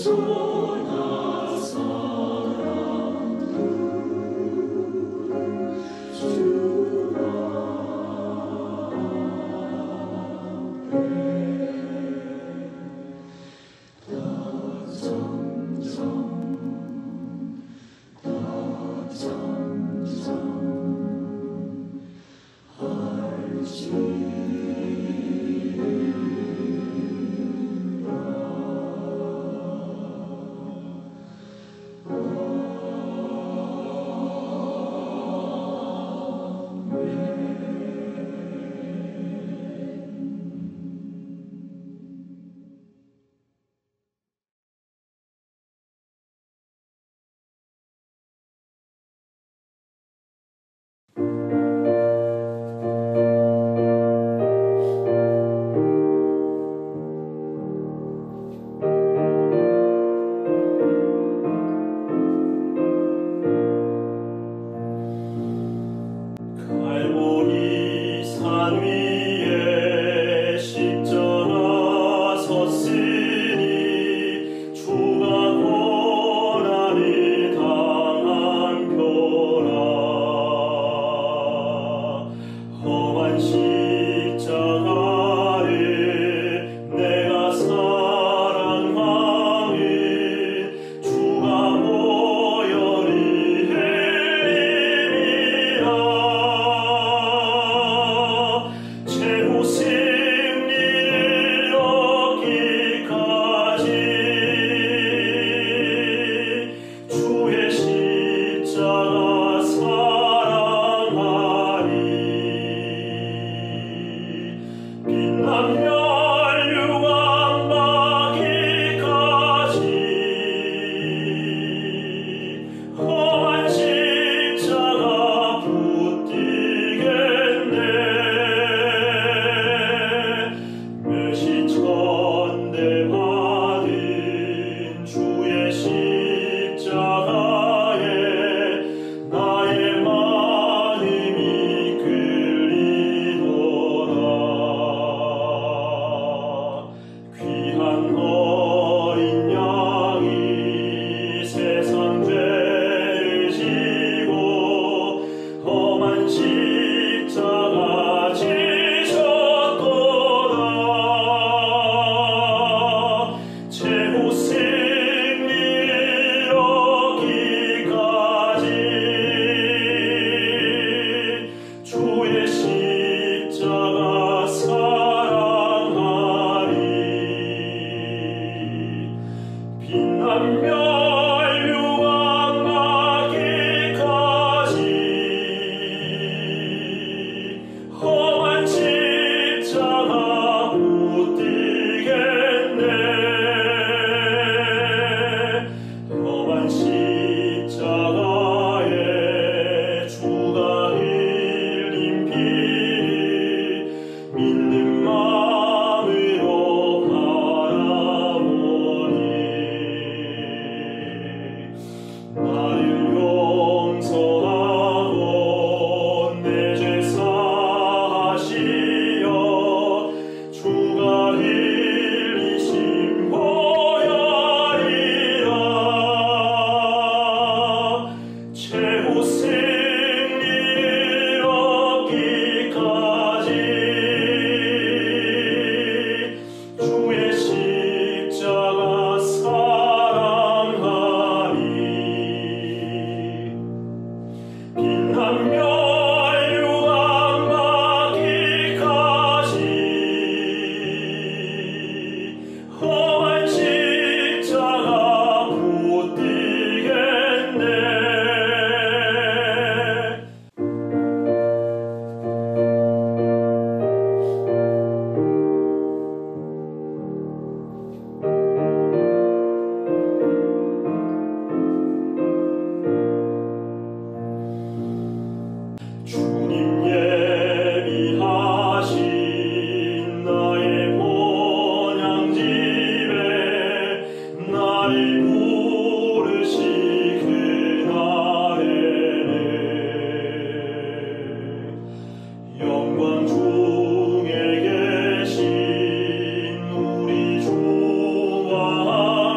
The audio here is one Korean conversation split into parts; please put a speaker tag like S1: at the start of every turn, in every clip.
S1: 주와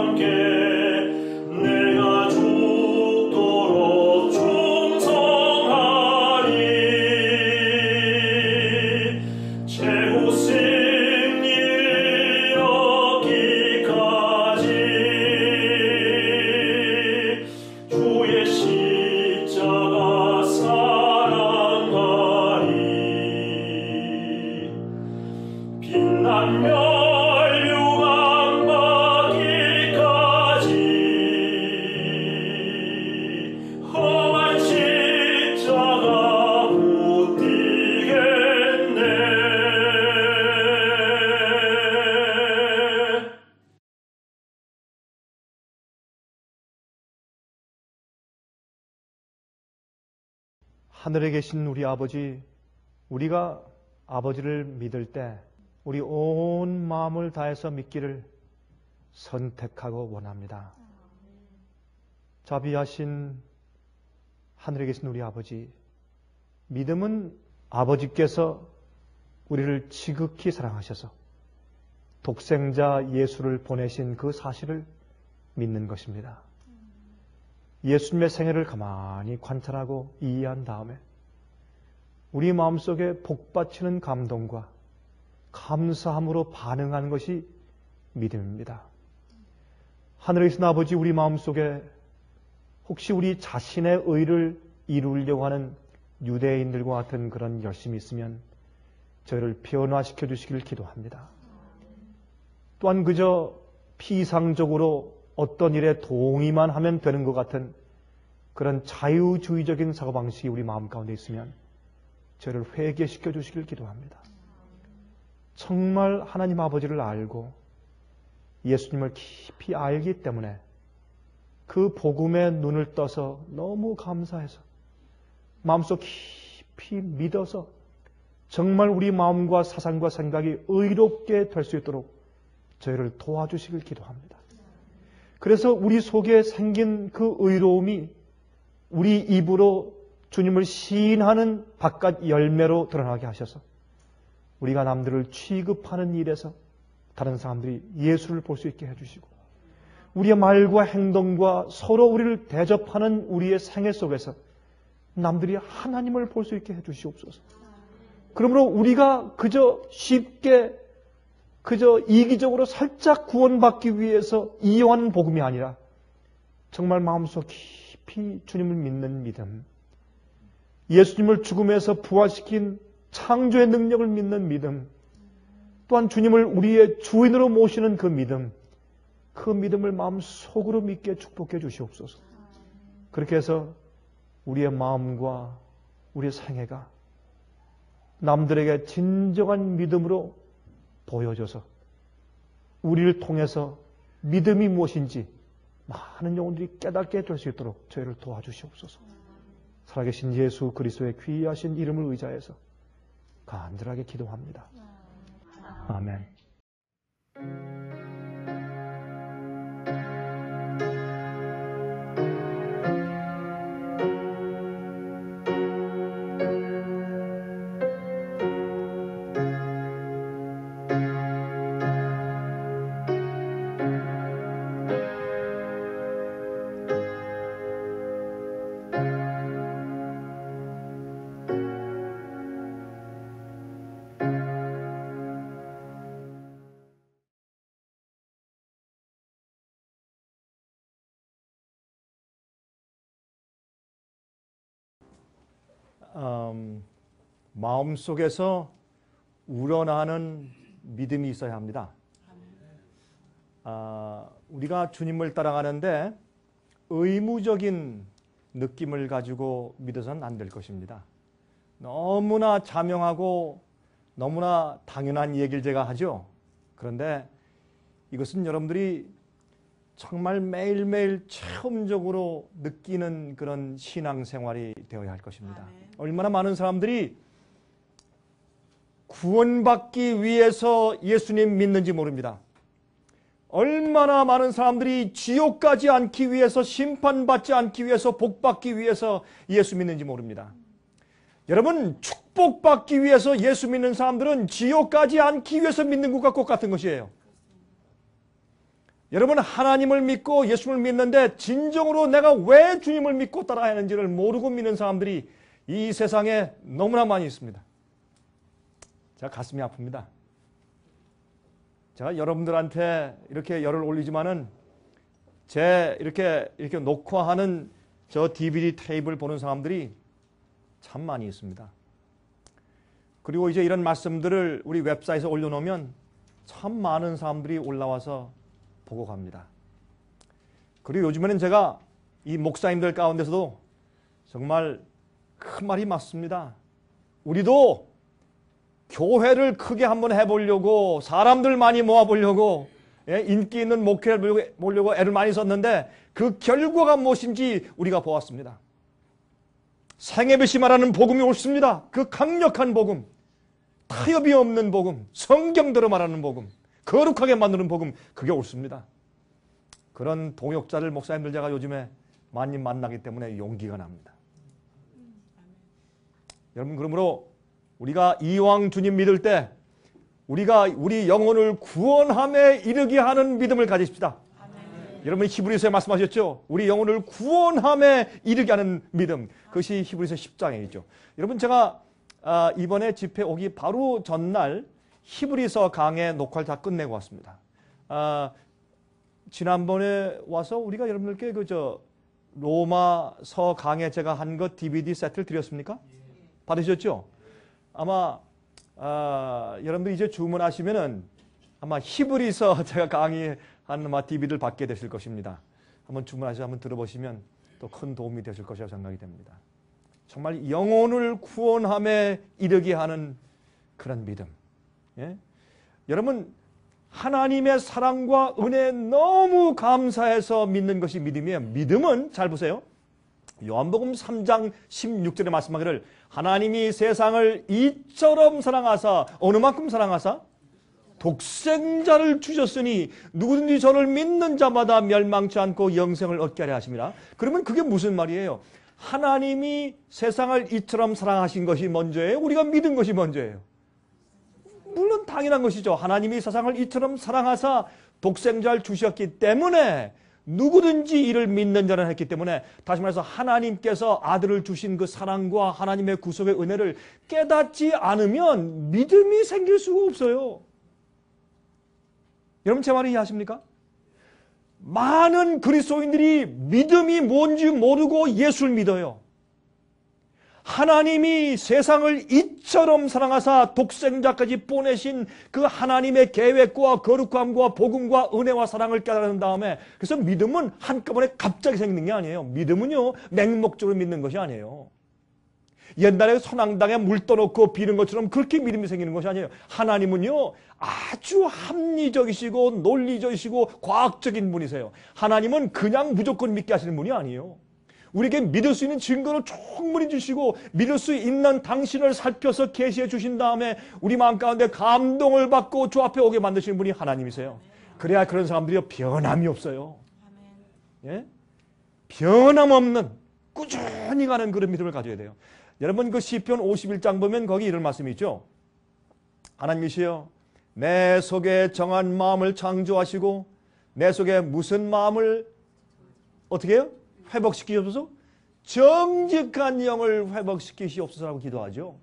S1: 함께 하늘에 계신 우리 아버지, 우리가 아버지를 믿을 때 우리 온 마음을 다해서 믿기를 선택하고 원합니다. 자비하신 하늘에 계신 우리 아버지, 믿음은 아버지께서 우리를 지극히 사랑하셔서 독생자 예수를 보내신 그 사실을 믿는 것입니다. 예수님의 생애를 가만히 관찰하고 이해한 다음에 우리 마음속에 복받치는 감동과 감사함으로 반응하는 것이 믿음입니다. 하늘에 계신 아버지, 우리 마음속에 혹시 우리 자신의 의를 이루려고 하는 유대인들과 같은 그런 열심이 있으면 저희를 변화시켜 주시길 기도합니다. 또한 그저 피상적으로 어떤 일에 동의만 하면 되는 것 같은 그런 자유주의적인 사고방식이 우리 마음 가운데 있으면 저를 회개시켜 주시길 기도합니다. 정말 하나님 아버지를 알고 예수님을 깊이 알기 때문에 그 복음에 눈을 떠서 너무 감사해서 마음속 깊이 믿어서 정말 우리 마음과 사상과 생각이 의롭게 될 수 있도록 저희를 도와주시길 기도합니다. 그래서 우리 속에 생긴 그 의로움이 우리 입으로 주님을 시인하는 바깥 열매로 드러나게 하셔서 우리가 남들을 취급하는 일에서 다른 사람들이 예수를 볼 수 있게 해주시고 우리의 말과 행동과 서로 우리를 대접하는 우리의 생애 속에서 남들이 하나님을 볼 수 있게 해주시옵소서. 그러므로 우리가 그저 쉽게 그저 이기적으로 살짝 구원받기 위해서 이용하는 복음이 아니라 정말 마음속 깊이 주님을 믿는 믿음, 예수님을 죽음에서 부활시킨 창조의 능력을 믿는 믿음, 또한 주님을 우리의 주인으로 모시는 그 믿음, 그 믿음을 마음속으로 믿게 축복해 주시옵소서. 그렇게 해서 우리의 마음과 우리의 생애가 남들에게 진정한 믿음으로 보여줘서 우리를 통해서 믿음이 무엇인지 많은 영혼들이 깨닫게 될 수 있도록 저희를 도와주시옵소서. 살아계신 예수 그리스도의 귀하신 이름을 의지해서 간절하게 기도합니다. 아멘. 마음속에서 우러나는 믿음이 있어야 합니다. 우리가 주님을 따라가는데 의무적인 느낌을 가지고 믿어서는 안 될 것입니다. 너무나 자명하고 너무나 당연한 얘기를 제가 하죠. 그런데 이것은 여러분들이 정말 매일매일 체험적으로 느끼는 그런 신앙생활이 되어야 할 것입니다. 얼마나 많은 사람들이 구원받기 위해서 예수님 믿는지 모릅니다. 얼마나 많은 사람들이 지옥 가지 않기 위해서, 심판받지 않기 위해서, 복받기 위해서 예수 믿는지 모릅니다. 여러분, 축복받기 위해서 예수 믿는 사람들은 지옥 가지 않기 위해서 믿는 것과 똑같은 것이에요. 여러분, 하나님을 믿고 예수님을 믿는데 진정으로 내가 왜 주님을 믿고 따라야 하는지를 모르고 믿는 사람들이 이 세상에 너무나 많이 있습니다. 제가 가슴이 아픕니다. 제가 여러분들한테 이렇게 열을 올리지만은 제 이렇게 녹화하는 저 DVD 테이프를 보는 사람들이 참 많이 있습니다. 그리고 이제 이런 말씀들을 우리 웹사이트에 올려놓으면 참 많은 사람들이 올라와서 보고 갑니다. 그리고 요즘에는 제가 이 목사님들 가운데서도 정말 큰 말이 맞습니다. 우리도 교회를 크게 한번 해보려고 사람들 많이 모아보려고 인기 있는 목회를 보려고 애를 많이 썼는데 그 결과가 무엇인지 우리가 보았습니다. 생애빛이 말하는 복음이 옳습니다. 그 강력한 복음, 타협이 없는 복음, 성경대로 말하는 복음, 거룩하게 만드는 복음, 그게 옳습니다. 그런 동역자를 목사님들 제가 요즘에 많이 만나기 때문에 용기가 납니다. 여러분, 그러므로 우리가 이왕 주님 믿을 때 우리가 우리 영혼을 구원함에 이르게 하는 믿음을 가지십시다. 여러분, 히브리서에 말씀하셨죠? 우리 영혼을 구원함에 이르게 하는 믿음. 그것이 히브리서 10장에 있죠. 여러분, 제가 이번에 집회 오기 바로 전날 히브리서 강의 녹화를 다 끝내고 왔습니다. 지난번에 와서 우리가 여러분들께 로마서 강의 제가 한 것 DVD 세트를 드렸습니까? 받으셨죠? 아마 여러분들 이제 주문하시면은 아마 히브리서 제가 강의한 DVD를 받게 되실 것입니다. 한번 주문하셔서 한번 들어보시면 또 큰 도움이 되실 것이라고 생각이 됩니다. 정말 영혼을 구원함에 이르게 하는 그런 믿음. 예? 여러분, 하나님의 사랑과 은혜에 너무 감사해서 믿는 것이 믿음이에요. 믿음은 잘 보세요. 요한복음 3장 16절에 말씀하기를 하나님이 세상을 이처럼 사랑하사 어느 만큼 사랑하사? 독생자를 주셨으니 누구든지 저를 믿는 자마다 멸망치 않고 영생을 얻게 하려 하심이라. 그러면 그게 무슨 말이에요? 하나님이 세상을 이처럼 사랑하신 것이 먼저예요? 우리가 믿은 것이 먼저예요? 물론 당연한 것이죠. 하나님이 세상을 이처럼 사랑하사 독생자를 주셨기 때문에 누구든지 이를 믿는 자는 했기 때문에, 다시 말해서 하나님께서 아들을 주신 그 사랑과 하나님의 구속의 은혜를 깨닫지 않으면 믿음이 생길 수가 없어요. 여러분, 제 말을 이해하십니까? 많은 그리스도인들이 믿음이 뭔지 모르고 예수를 믿어요. 하나님이 세상을 이처럼 사랑하사 독생자까지 보내신 그 하나님의 계획과 거룩함과 복음과 은혜와 사랑을 깨달은 다음에, 그래서 믿음은 한꺼번에 갑자기 생기는 게 아니에요. 믿음은요, 맹목적으로 믿는 것이 아니에요. 옛날에 선앙당에 물 떠놓고 비는 것처럼 그렇게 믿음이 생기는 것이 아니에요. 하나님은요, 아주 합리적이시고 논리적이시고 과학적인 분이세요. 하나님은 그냥 무조건 믿게 하시는 분이 아니에요. 우리에게 믿을 수 있는 증거를 충분히 주시고 믿을 수 있는 당신을 살펴서 계시해 주신 다음에 우리 마음 가운데 감동을 받고 주 앞에 오게 만드시는 분이 하나님이세요. 그래야 그런 사람들이 변함이 없어요. 예? 변함없는 꾸준히 가는 그런 믿음을 가져야 돼요. 여러분, 그 시편 51장 보면 거기 이런 말씀이 있죠. 하나님이시여, 내 속에 정한 마음을 창조하시고 내 속에 무슨 마음을 어떻게 해요? 회복시키시옵소서? 정직한 영을 회복시키시옵소서라고 기도하죠.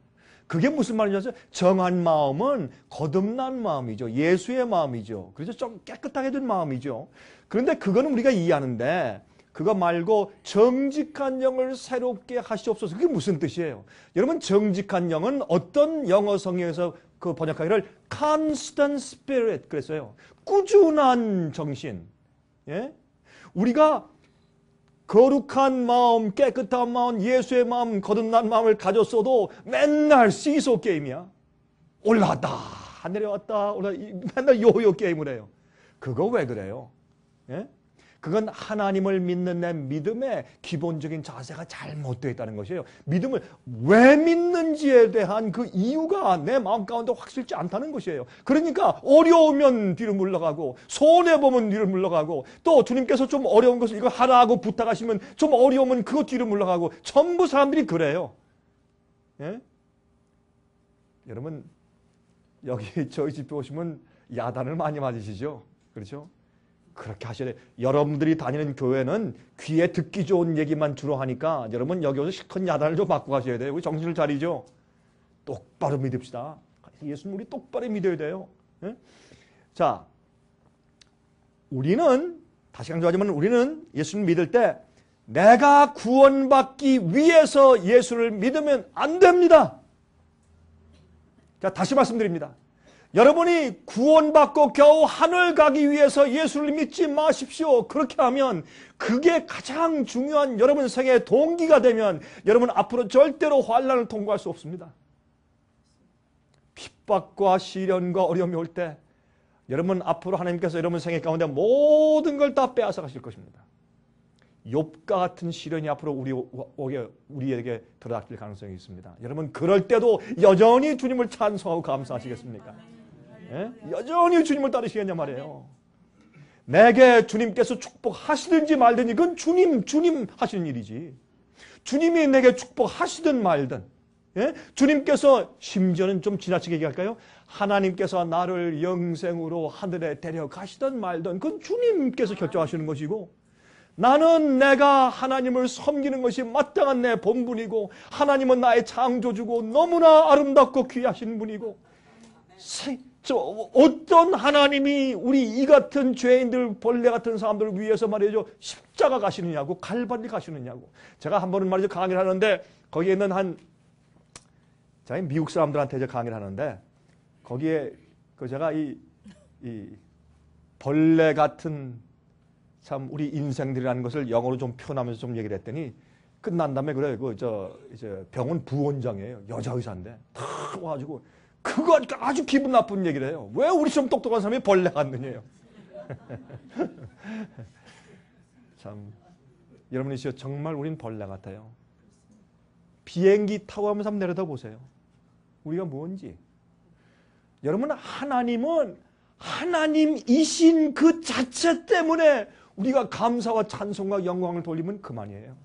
S1: 그게 무슨 말이냐면 정한 마음은 거듭난 마음이죠. 예수의 마음이죠. 그래서 좀 깨끗하게 된 마음이죠. 그런데 그거는 우리가 이해하는데 그거 말고 정직한 영을 새롭게 하시옵소서. 그게 무슨 뜻이에요? 여러분, 정직한 영은 어떤 영어 성경에서 그 번역하기를 constant spirit 그랬어요. 꾸준한 정신. 예? 우리가 거룩한 마음, 깨끗한 마음, 예수의 마음, 거듭난 마음을 가졌어도 맨날 시소 게임이야. 올라왔다, 내려왔다, 맨날 요요 게임을 해요. 그거 왜 그래요? 예? 그건 하나님을 믿는 내 믿음의 기본적인 자세가 잘못되어 있다는 것이에요. 믿음을 왜 믿는지에 대한 그 이유가 내 마음 가운데 확실치 않다는 것이에요. 그러니까 어려우면 뒤로 물러가고 손해보면 뒤로 물러가고 또 주님께서 좀 어려운 것을 이거 하라고 부탁하시면 좀 어려우면 그것 뒤로 물러가고 전부 사람들이 그래요. 예? 여러분, 여기 저희 집에 오시면 야단을 많이 맞으시죠? 그렇죠? 그렇게 하셔야 돼요. 여러분들이 다니는 교회는 귀에 듣기 좋은 얘기만 주로 하니까 여러분 여기 오서 실컷 야단을 좀 맞고 가셔야 돼요. 우리 정신을 차리죠. 똑바로 믿읍시다. 예수님 우리 똑바로 믿어야 돼요. 예? 자, 우리는 다시 강조하지만 우리는 예수님 믿을 때 내가 구원받기 위해서 예수를 믿으면 안 됩니다. 자, 다시 말씀드립니다. 여러분이 구원받고 겨우 하늘 가기 위해서 예수를 믿지 마십시오. 그렇게 하면 그게 가장 중요한 여러분 생애의 동기가 되면 여러분 앞으로 절대로 환난을 통과할 수 없습니다. 핍박과 시련과 어려움이 올 때 여러분 앞으로 하나님께서 여러분 생애 가운데 모든 걸 다 빼앗아 가실 것입니다. 욥과 같은 시련이 앞으로 우리에게 들어닥칠 가능성이 있습니다. 여러분 그럴 때도 여전히 주님을 찬송하고 감사하시겠습니까? 예? 여전히 주님을 따르시겠냐 말이에요. 내게 주님께서 축복하시든지 말든지 그건 주님 하시는 일이지. 주님이 내게 축복하시든 말든, 예? 주님께서 심지어는 좀 지나치게 얘기할까요? 하나님께서 나를 영생으로 하늘에 데려가시든 말든 그건 주님께서 결정하시는 것이고, 나는 내가 하나님을 섬기는 것이 마땅한 내 본분이고, 하나님은 나의 창조주고 너무나 아름답고 귀하신 분이고, 어떤 하나님이 우리 이 같은 죄인들, 벌레 같은 사람들을 위해서 말이죠, 십자가 가시느냐고, 갈바리 가시느냐고. 제가 한 번은 말이죠, 강의를 하는데, 거기에 있는 제가 미국 사람들한테 이제 강의를 하는데, 거기에 제가 이 벌레 같은 참 우리 인생들이라는 것을 영어로 좀 표현하면서 좀 얘기를 했더니, 끝난 다음에 그래, 이제 병원 부원장이에요. 여자 의사인데, 탁 와가지고, 그거 아주 기분 나쁜 얘기를 해요. 왜 우리처럼 똑똑한 사람이 벌레 같느냐요. 참, 여러분이시여, 정말 우린 벌레 같아요. 비행기 타고 가면서 한번 내려다보세요. 우리가 뭔지. 여러분, 하나님은 하나님이신 그 자체 때문에 우리가 감사와 찬송과 영광을 돌리면 그만이에요.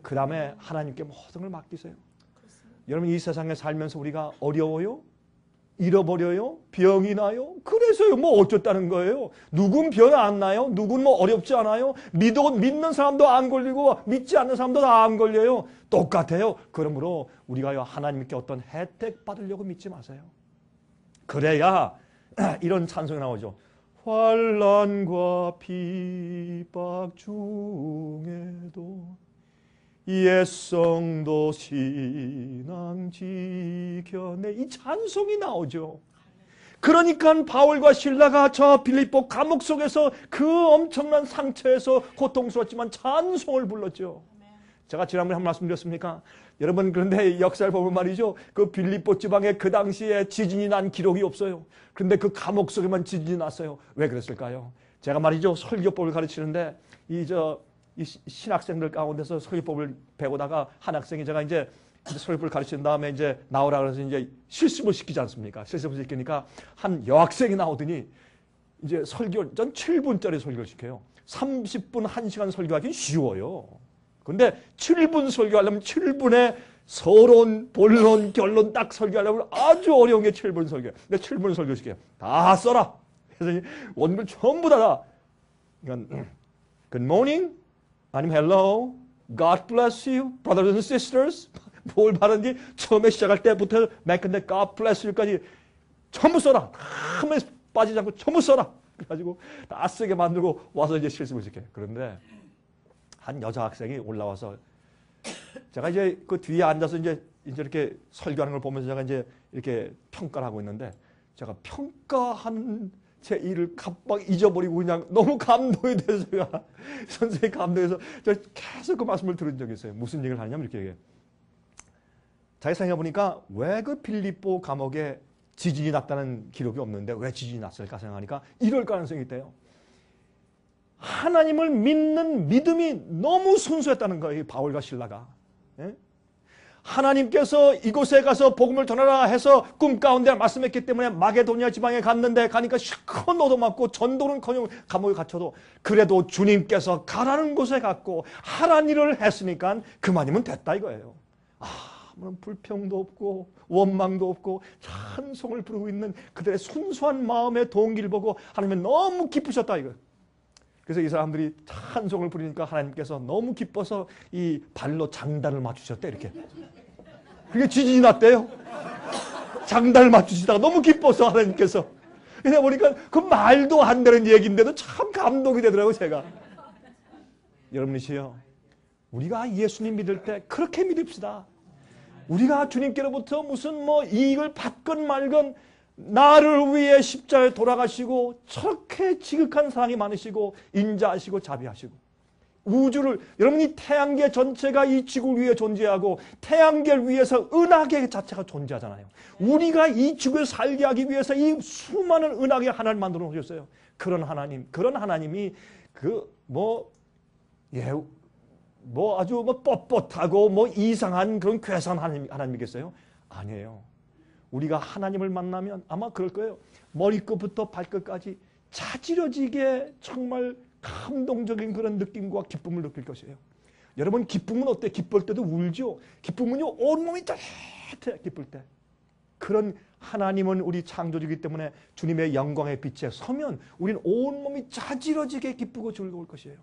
S1: 그 다음에 하나님께 모든 걸 맡기세요. 여러분 이 세상에 살면서 우리가 어려워요? 잃어버려요? 병이 나요? 그래서요. 뭐 어쩌다는 거예요? 누군 병 안 나요? 누군 뭐 어렵지 않아요? 믿는 사람도 안 걸리고 믿지 않는 사람도 다 안 걸려요. 똑같아요. 그러므로 우리가요 하나님께 어떤 혜택 받으려고 믿지 마세요. 그래야 이런 찬송이 나오죠. 환난과 핍박 중에도 옛성도 신앙 지켜내, 이 찬송이 나오죠. 그러니까 바울과 실라가 저 빌립보 감옥 속에서 그 엄청난 상처에서 고통스러웠지만 찬송을 불렀죠. 제가 지난번에 한 말씀 드렸습니까? 여러분 그런데 역사를 보면 말이죠, 그 빌립보 지방에 그 당시에 지진이 난 기록이 없어요. 그런데 그 감옥 속에만 지진이 났어요. 왜 그랬을까요? 제가 말이죠 설교법을 가르치는데 이 신학생들 가운데서 설교법을 배우다가 한 학생이 제가 이제 설교법을 가르친 다음에 이제 나오라 그래서 이제 실습을 시키지 않습니까? 실습을 시키니까 한 여학생이 나오더니 이제 전 7분짜리 설교를 시켜요. 30분 1시간 설교하기는 쉬워요. 근데 7분 설교하려면 7분의 서론, 본론, 결론 딱 설교하려면 아주 어려운 게 7분 설교. 근데 7분 설교 시켜요. 다 써라. 그래서 원글 전부 다. 그러니까 Good morning. 아니면 hello, God bless you, brothers and sisters. 뭘 바르는지 처음에 시작할 때부터 맨 끝에 God bless you까지 전부 써라. 한번 빠지지 않고 전부 써라. 그래가지고 다 쓰게 만들고 와서 이제 실습을 시켜요. 그런데 한 여자 학생이 올라와서 제가 이제 그 뒤에 앉아서 이제 이렇게 설교하는 걸 보면서 제가 이제 이렇게 평가를 하고 있는데, 제가 평가한 제 일을 갑박 잊어버리고 그냥 너무 감동이 돼서 제가 선생님 감동해서 제가 계속 그 말씀을 들은 적이 있어요. 무슨 얘기를 하냐면 이렇게 얘기해요. 자기 생각해보니까 왜 그 빌립보 감옥에 지진이 났다는 기록이 없는데 왜 지진이 났을까 생각하니까 이럴 가능성이 있대요. 하나님을 믿는 믿음이 너무 순수했다는 거예요. 바울과 실라가. 예? 하나님께서 이곳에 가서 복음을 전하라 해서 꿈 가운데 말씀했기 때문에 마게도니아 지방에 가니까 실컷 얻어맞고 전도는커녕 감옥에 갇혀도 그래도 주님께서 가라는 곳에 갔고 하라는 일을 했으니까 그만이면 됐다 이거예요. 아무런 불평도 없고 원망도 없고 찬송을 부르고 있는 그들의 순수한 마음의 동기를 보고 하나님은 너무 기쁘셨다 이거예요. 그래서 이 사람들이 찬송을 부르니까 하나님께서 너무 기뻐서 이 발로 장단을 맞추셨대 이렇게. 그게 지진이 났대요. 장단을 맞추시다가 너무 기뻐서 하나님께서. 그래서 보니까 그 말도 안 되는 얘기인데도 참 감동이 되더라고요 제가. 여러분이시여, 우리가 예수님 믿을 때 그렇게 믿읍시다. 우리가 주님께로부터 무슨 이익을 받건 말건 나를 위해 십자가에 돌아가시고 저렇게 지극한 사랑이 많으시고 인자하시고 자비하시고 우주를, 여러분이 태양계 전체가 이 지구를 위해 존재하고 태양계를 위해서 은하계 자체가 존재하잖아요. 우리가 이 지구에 살게 하기 위해서 이 수많은 은하계 하나를 만들어 놓으셨어요. 그런 하나님이
S2: 예, 뭐 아주 뭐 뻣뻣하고 뭐 이상한 그런 괴상한 하나님이겠어요? 아니에요. 우리가 하나님을 만나면 아마 그럴 거예요. 머리끝부터 발끝까지 자지러지게 정말 감동적인 그런 느낌과 기쁨을 느낄 것이에요. 여러분, 기쁨은 어때? 기쁠 때도 울죠. 기쁨은요, 온몸이 짜릿해, 기쁠 때. 그런 하나님은 우리 창조주이기 때문에 주님의 영광의 빛에 서면 우리는 온몸이 자지러지게 기쁘고 즐거울 것이에요.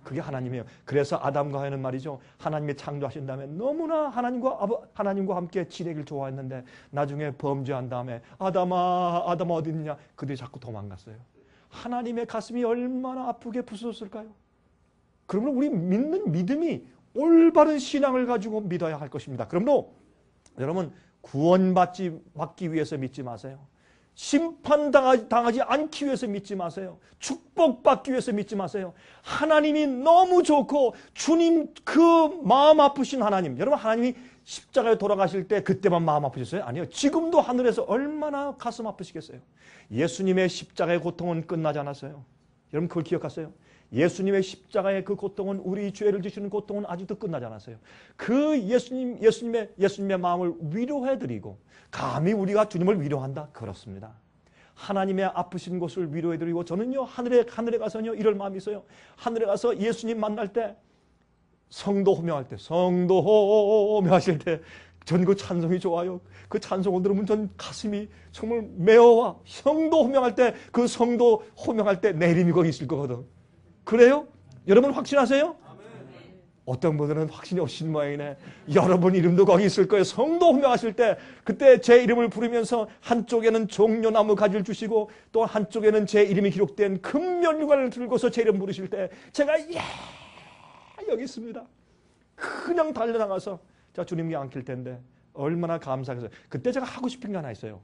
S2: 그게 하나님이에요. 그래서 아담과 하와는 말이죠, 하나님이 창조하신 다음에 너무나 하나님과 함께 지내길 좋아했는데 나중에 범죄한 다음에 아담아 어디 있느냐, 그들이 자꾸 도망갔어요. 하나님의 가슴이 얼마나 아프게 부서졌을까요? 그러면 우리 믿는 믿음이 올바른 신앙을 가지고 믿어야 할 것입니다. 그러므로 여러분, 구원받기 위해서 믿지 마세요. 심판당하지 않기 위해서 믿지 마세요. 축복받기 위해서 믿지 마세요. 하나님이 너무 좋고 주님 그 마음 아프신 하나님, 여러분, 하나님이 십자가에 돌아가실 때 그때만 마음 아프셨어요? 아니요. 지금도 하늘에서 얼마나 가슴 아프시겠어요. 예수님의 십자가의 고통은 끝나지 않았어요. 여러분, 그걸 기억하세요. 예수님의 십자가의 그 고통은, 우리 죄를 지시는 고통은 아직도 끝나지 않았어요. 그 예수님의 마음을 위로해드리고, 감히 우리가 주님을 위로한다? 그렇습니다. 하나님의 아프신 곳을 위로해드리고, 저는요, 하늘에 가서요, 이럴 마음이 있어요. 하늘에 가서 예수님 만날 때, 성도 호명할 때, 성도 호명하실 때, 전 그 찬송이 좋아요. 그 찬송을 들으면 전 가슴이 정말 메어와. 성도 호명할 때, 그 성도 호명할 때 내 이름이 거기 있을 거거든. 그래요? 여러분 확신하세요? 어떤 분들은 확신이 없으신 모양이네. 여러분 이름도 거기 있을 거예요. 성도 호명하실 때 그때 제 이름을 부르면서 한쪽에는 종려나무 가지를 주시고 또 한쪽에는 제 이름이 기록된 금면류관을 들고서 제 이름 부르실 때 제가 여기 있습니다. 그냥 달려나가서 자, 주님께 안길 텐데 얼마나 감사하겠어요. 그때 제가 하고 싶은 게 하나 있어요.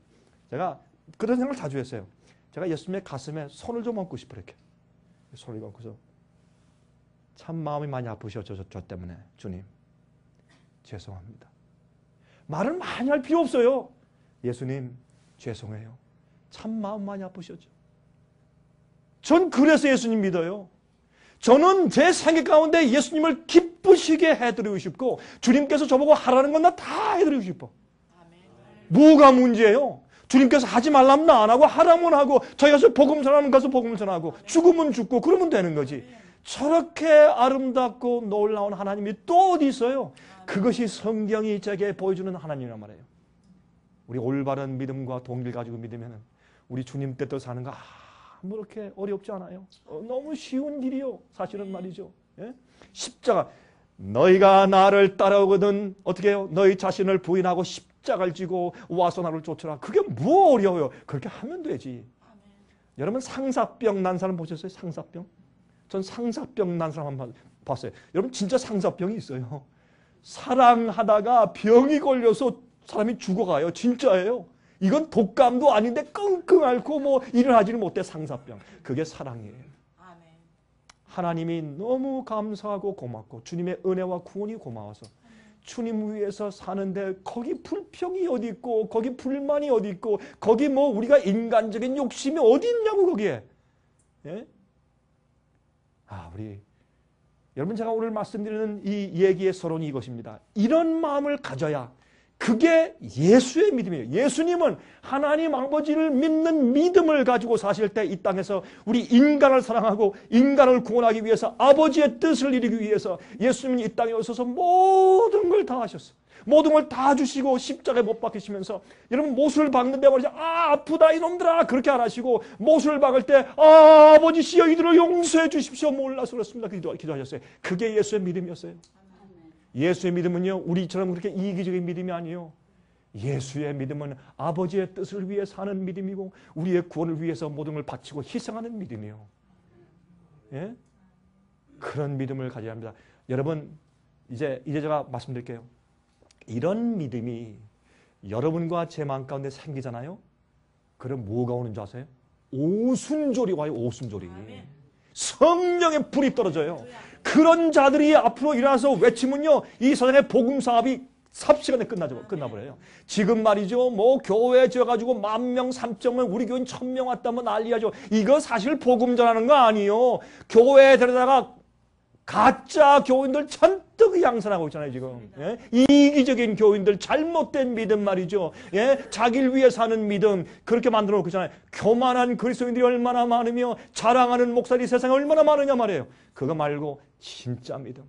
S2: 제가 그런 생각을 자주 했어요. 제가 예수님의 가슴에 손을 좀 얹고 싶어, 이렇게. 손을 얹고서 참 마음이 많이 아프셨죠, 저 때문에. 주님, 죄송합니다. 말을 많이 할 필요 없어요. 예수님, 죄송해요. 참 마음 많이 아프셨죠. 전 그래서 예수님 믿어요. 저는 제 생각 가운데 예수님을 기쁘시게 해드리고 싶고, 주님께서 저보고 하라는 건 나 다 해드리고 싶어. 뭐가 문제예요? 주님께서 하지 말라면 나 안 하고, 하라면 하고, 저희 가서 복음 전하면 가서 복음 전하고, 죽으면 죽고, 그러면 되는 거지. 저렇게 아름답고 놀라운 하나님이 또 어디 있어요? 그것이 성경이 제게 보여주는 하나님이란 말이에요. 우리 올바른 믿음과 동기를 가지고 믿으면 우리 주님 뜻대로 사는 거 그렇게 어렵지 않아요. 너무 쉬운 길이요. 사실은 말이죠. 예? 십자가. 너희가 나를 따라오거든 어떻게 해요? 너희 자신을 부인하고 십자가를 지고 와서 나를 쫓으라. 그게 뭐 어려워요. 그렇게 하면 되지. 여러분, 상사병 난 사람 보셨어요? 상사병? 전 상사병 난 사람 한번 봤어요. 여러분, 진짜 상사병이 있어요. 사랑하다가 병이 걸려서 사람이 죽어가요. 진짜예요. 이건 독감도 아닌데 끙끙 앓고 뭐 일을 하지는 못해. 상사병. 그게 사랑이에요. 하나님이 너무 감사하고 고맙고 주님의 은혜와 구원이 고마워서 주님 위해서 사는데 거기 불평이 어디 있고 거기 불만이 어디 있고 거기 뭐 우리가 인간적인 욕심이 어디 있냐고 거기에. 예? 우리 여러분, 제가 오늘 말씀드리는 이 얘기의 서론이 이것입니다. 이런 마음을 가져야 그게 예수의 믿음이에요. 예수님은 하나님 아버지를 믿는 믿음을 가지고 사실 때 이 땅에서 우리 인간을 사랑하고 인간을 구원하기 위해서 아버지의 뜻을 이루기 위해서 예수님은 이 땅에 오셔서 모든 걸 다 하셨어요. 모든 걸 다 주시고 십자가에 못 박히시면서 여러분, 못을 박는데 말이죠. 아프다 이놈들아, 그렇게 안 하시고 못을 박을 때 아버지시여 이들을 용서해 주십시오. 몰라서 그렇습니다. 기도하셨어요. 그게 예수의 믿음이었어요. 예수의 믿음은요, 우리처럼 그렇게 이기적인 믿음이 아니에요. 예수의 믿음은 아버지의 뜻을 위해 사는 믿음이고 우리의 구원을 위해서 모든 걸 바치고 희생하는 믿음이에요. 예? 그런 믿음을 가져야 합니다. 여러분, 이제 제가 말씀드릴게요. 이런 믿음이 여러분과 제 마음 가운데 생기잖아요. 그럼 뭐가 오는 줄 아세요? 오순절이 와요. 오순절이. 성령의 불이 떨어져요. 그런 자들이 앞으로 일어나서 외치면요, 이 세상의 복음 사업이 삽시간에 끝나버려요. 지금 말이죠, 뭐 교회 지어가지고 10,000명, 3,000명, 우리 교인 1,000명 왔다면 난리하죠. 이거 사실 복음 전하는 거 아니에요. 교회에 데려다가 가짜 교인들 잔뜩 양산하고 있잖아요, 지금. 예? 이기적인 교인들, 잘못된 믿음 말이죠. 예? 자기를 위해 사는 믿음, 그렇게 만들어 놓고 있잖아요. 교만한 그리스도인들이 얼마나 많으며, 자랑하는 목사들이 세상에 얼마나 많으냐 말이에요. 그거 말고, 진짜 믿음.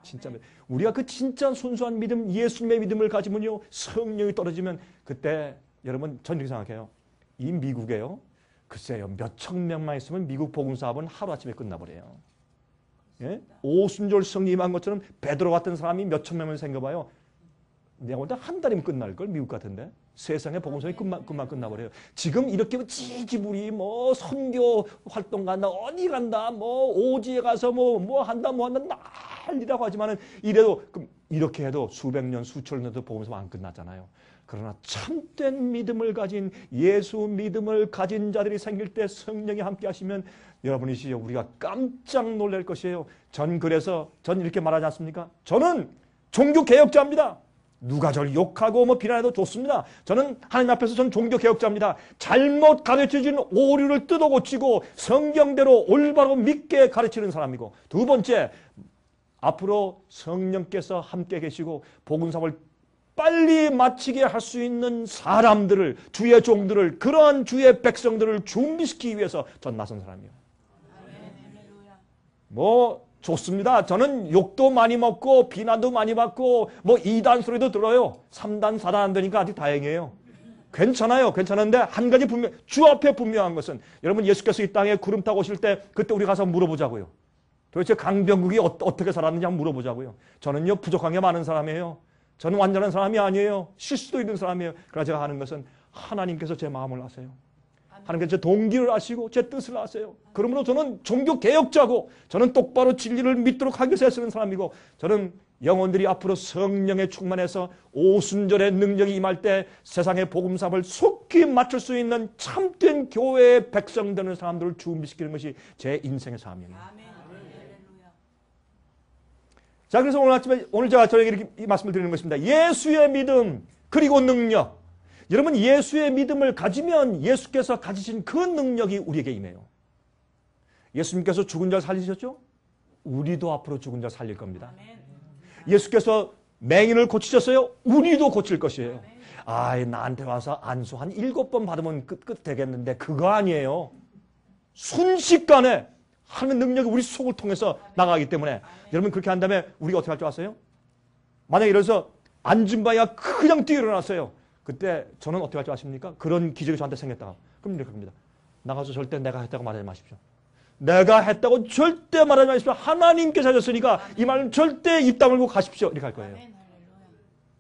S2: 진짜 믿음. 우리가 그 진짜 순수한 믿음, 예수님의 믿음을 가지면요, 성령이 떨어지면, 그때, 여러분, 전 이렇게 생각해요. 이 미국에요, 글쎄요, 몇천 명만 있으면 미국 복음 사업은 하루아침에 끝나버려요. 예? 오순절 성리 임한 것처럼 베드로 같은 사람이 몇천 명을 생겨봐요. 내가 볼 때 한 달이면 끝날걸, 미국 같은데. 세상에 복음성이 금방 끝나버려요. 지금 이렇게 지지부리 뭐 선교 활동 간다, 어디 간다, 뭐 오지에 가서 뭐 한다 난리라고 하지만은 이래도 이렇게 해도 수백 년, 수천 년도 복음성 안 끝났잖아요. 그러나 참된 믿음을 가진, 예수 믿음을 가진 자들이 생길 때 성령이 함께 하시면 여러분이시여, 우리가 깜짝 놀랄 것이에요. 그래서 전 이렇게 말하지 않습니까? 저는 종교개혁자입니다. 누가 저를 욕하고 뭐 비난해도 좋습니다. 저는 하나님 앞에서 전 종교개혁자입니다. 잘못 가르쳐진 오류를 뜯어 고치고 성경대로 올바로 믿게 가르치는 사람이고, 두 번째, 앞으로 성령께서 함께 계시고 복음사업을 빨리 마치게 할 수 있는 사람들을, 주의 종들을, 그러한 주의 백성들을 준비시키기 위해서 전 나선 사람이에요. 뭐 좋습니다. 저는 욕도 많이 먹고 비난도 많이 받고 뭐 2단 소리도 들어요. 3단, 4단 안 되니까 아직 다행이에요. 괜찮아요. 괜찮은데 한 가지 주 앞에 분명한 것은, 여러분 예수께서 이 땅에 구름 타고 오실 때 그때 우리 가서 물어보자고요. 도대체 강병국이 어떻게 살았는지 한번 물어보자고요. 저는요, 부족한 게 많은 사람이에요. 저는 완전한 사람이 아니에요. 실수도 있는 사람이에요. 그러나 제가 하는 것은 하나님께서 제 마음을 아세요. 하나님께서 제 동기를 아시고 제 뜻을 아세요. 그러므로 저는 종교개혁자고, 저는 똑바로 진리를 믿도록 하기 위해서 애쓰는 사람이고, 저는 영혼들이 앞으로 성령에 충만해서 오순절의 능력이 임할 때 세상의 복음사업을 속히 맞출 수 있는 참된 교회의 백성 되는 사람들을 준비시키는 것이 제 인생의 삶입니다. 자, 그래서 오늘 제가 저에게 이렇게 이 말씀을 드리는 것입니다. 예수의 믿음, 그리고 능력. 여러분, 예수의 믿음을 가지면 예수께서 가지신 그 능력이 우리에게 임해요. 예수님께서 죽은 자 살리셨죠? 우리도 앞으로 죽은 자 살릴 겁니다. 예수께서 맹인을 고치셨어요? 우리도 고칠 것이에요. 나한테 와서 안수 한 7번 받으면 끝 되겠는데, 그거 아니에요. 순식간에 하는 능력이 우리 속을 통해서 나가기 때문에, 여러분 그렇게 한 다음에 우리가 어떻게 할 줄 아세요? 만약에 이래서 앉은 바야 그냥 뛰어 일어났어요. 그때 저는 어떻게 할 줄 아십니까? 그런 기적이 저한테 생겼다. 그럼 이렇게 합니다. 나가서 절대 내가 했다고 말하지 마십시오. 내가 했다고 절대 말하지 마십시오. 하나님께서 하셨으니까 이 말은 절대 입 다물고 가십시오. 이렇게 할 거예요.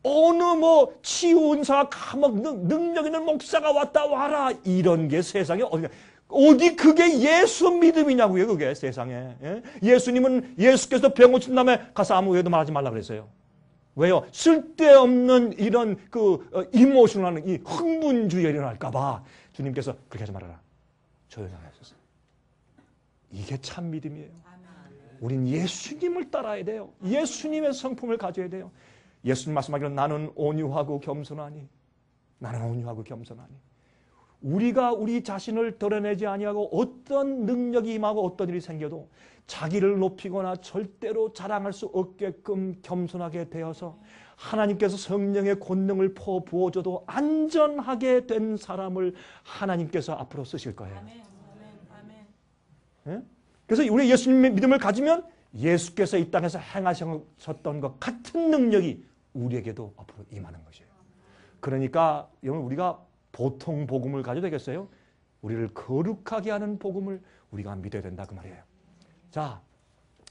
S2: 어느 뭐 치유은사, 능력 있는 목사가 왔다 와라, 이런 게 세상에 어디 그게 예수 믿음이냐고요, 그게 세상에. 예? 예수께서 병 고친 다음에 가서 아무 외도 말하지 말라 그랬어요. 왜요? 쓸데없는 이런 이모션하는 이 흥분주의가 일어날까봐 주님께서 그렇게 하지 말아라. 조용히 하셨어요. 이게 참 믿음이에요. 우린 예수님을 따라야 돼요. 예수님의 성품을 가져야 돼요. 예수님 말씀하기로 나는 온유하고 겸손하니. 나는 온유하고 겸손하니. 우리가 우리 자신을 드러내지 아니하고 어떤 능력이 임하고 어떤 일이 생겨도 자기를 높이거나 절대로 자랑할 수 없게끔 겸손하게 되어서 하나님께서 성령의 권능을 부어줘도 안전하게 된 사람을 하나님께서 앞으로 쓰실 거예요. 네? 그래서 우리 예수님의 믿음을 가지면 예수께서 이 땅에서 행하셨던 것 같은 능력이 우리에게도 앞으로 임하는 것이에요. 그러니까 여러분, 우리가 보통 복음을 가져야 되겠어요? 우리를 거룩하게 하는 복음을 우리가 믿어야 된다, 그 말이에요. 자,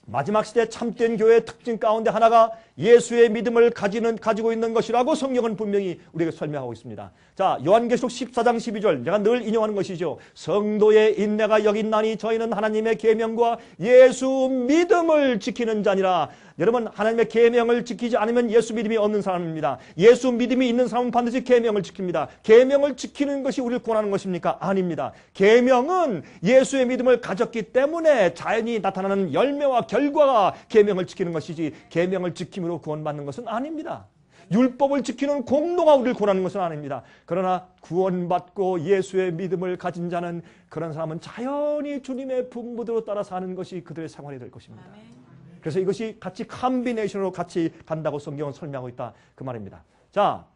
S2: 마지막 시대 참된 교회의 특징 가운데 하나가 예수의 믿음을 가지고 있는 것이라고 성경은 분명히 우리에게 설명하고 있습니다. 자, 요한계시록 14장 12절, 내가 늘 인용하는 것이죠. 성도의 인내가 여기 있나니 저희는 하나님의 계명과 예수 믿음을 지키는 자니라. 여러분, 하나님의 계명을 지키지 않으면 예수 믿음이 없는 사람입니다. 예수 믿음이 있는 사람은 반드시 계명을 지킵니다. 계명을 지키는 것이 우리를 구원하는 것입니까? 아닙니다. 계명은 예수의 믿음을 가졌기 때문에 자연히 나타나는 열매와 결과가 계명을 지키는 것이지, 계명을 지킴으로 구원받는 것은 아닙니다. 율법을 지키는 공로가 우리를 구원하는 것은 아닙니다. 그러나 구원받고 예수의 믿음을 가진 자는, 그런 사람은 자연히 주님의 분부대로 따라 사는 것이 그들의 생활이 될 것입니다. 그래서 이것이 같이 컴비네이션으로 같이 간다고 성경은 설명하고 있다. 그 말입니다. 자,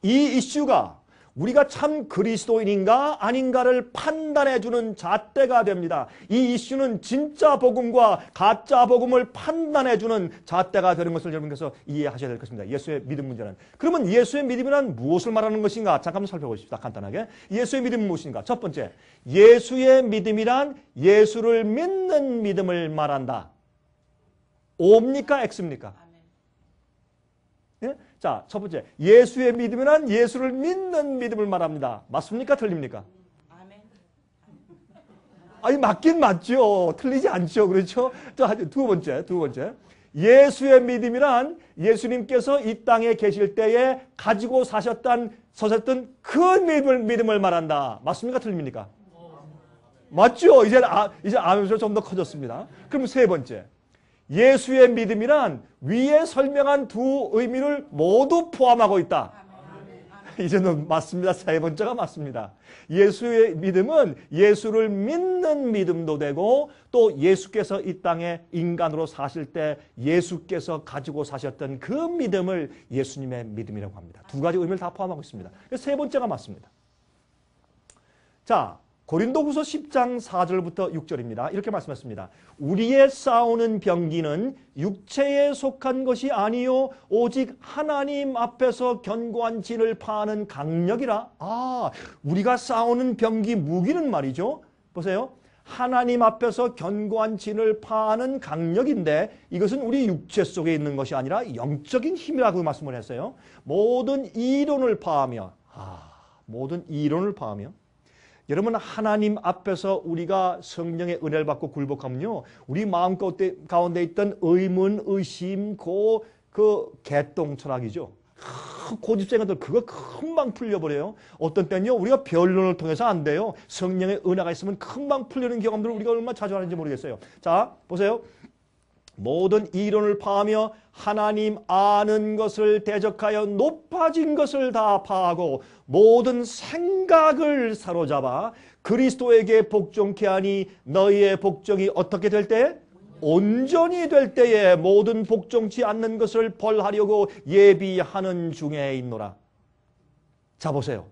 S2: 이 이슈가 우리가 참 그리스도인인가 아닌가를 판단해주는 잣대가 됩니다. 이 이슈는 진짜 복음과 가짜 복음을 판단해주는 잣대가 되는 것을 여러분께서 이해하셔야 될 것입니다. 예수의 믿음 문제는. 그러면 예수의 믿음이란 무엇을 말하는 것인가? 잠깐 살펴보십시다. 간단하게. 예수의 믿음은 무엇인가? 첫 번째, 예수의 믿음이란 예수를 믿는 믿음을 말한다. O입니까? X입니까? 예? 자, 첫 번째, 예수의 믿음이란 예수를 믿는 믿음을 말합니다. 맞습니까? 틀립니까? 아니, 맞긴 맞죠. 틀리지 않죠. 그렇죠? 자, 두 번째. 예수의 믿음이란 예수님께서 이 땅에 계실 때에 가지고 사셨던 그 믿음을 말한다. 맞습니까? 틀립니까? 맞죠? 이제 아멘소리가 좀 더 커졌습니다. 그럼 세 번째. 예수의 믿음이란 위에 설명한 두 의미를 모두 포함하고 있다. 이제는 맞습니다. 세 번째가 맞습니다. 예수의 믿음은 예수를 믿는 믿음도 되고 또 예수께서 이 땅에 인간으로 사실 때 예수께서 가지고 사셨던 그 믿음을 예수님의 믿음이라고 합니다. 두 가지 의미를 다 포함하고 있습니다. 세 번째가 맞습니다. 자, 고린도후서 10장 4절부터 6절입니다. 이렇게 말씀했습니다. 우리의 싸우는 병기는 육체에 속한 것이 아니요 오직 하나님 앞에서 견고한 진을 파하는 강력이라. 우리가 싸우는 병기 무기는 말이죠. 보세요. 하나님 앞에서 견고한 진을 파하는 강력인데 이것은 우리 육체 속에 있는 것이 아니라 영적인 힘이라고 말씀을 했어요. 모든 이론을 파하며 여러분 하나님 앞에서 우리가 성령의 은혜를 받고 굴복하면요. 우리 마음 가운데 있던 의문, 의심, 그 개똥 철학이죠. 고집생들 그거 금방 풀려버려요. 어떤 때는요. 우리가 변론을 통해서 안 돼요. 성령의 은혜가 있으면 금방 풀리는 경험들을 우리가 얼마나 자주 하는지 모르겠어요. 자, 보세요. 모든 이론을 파하며 하나님 아는 것을 대적하여 높아진 것을 다 파하고 모든 생각을 사로잡아 그리스도에게 복종케 하니 너희의 복종이 어떻게 될 때? 온전히 될 때에 모든 복종치 않는 것을 벌하려고 예비하는 중에 있노라. 자, 보세요.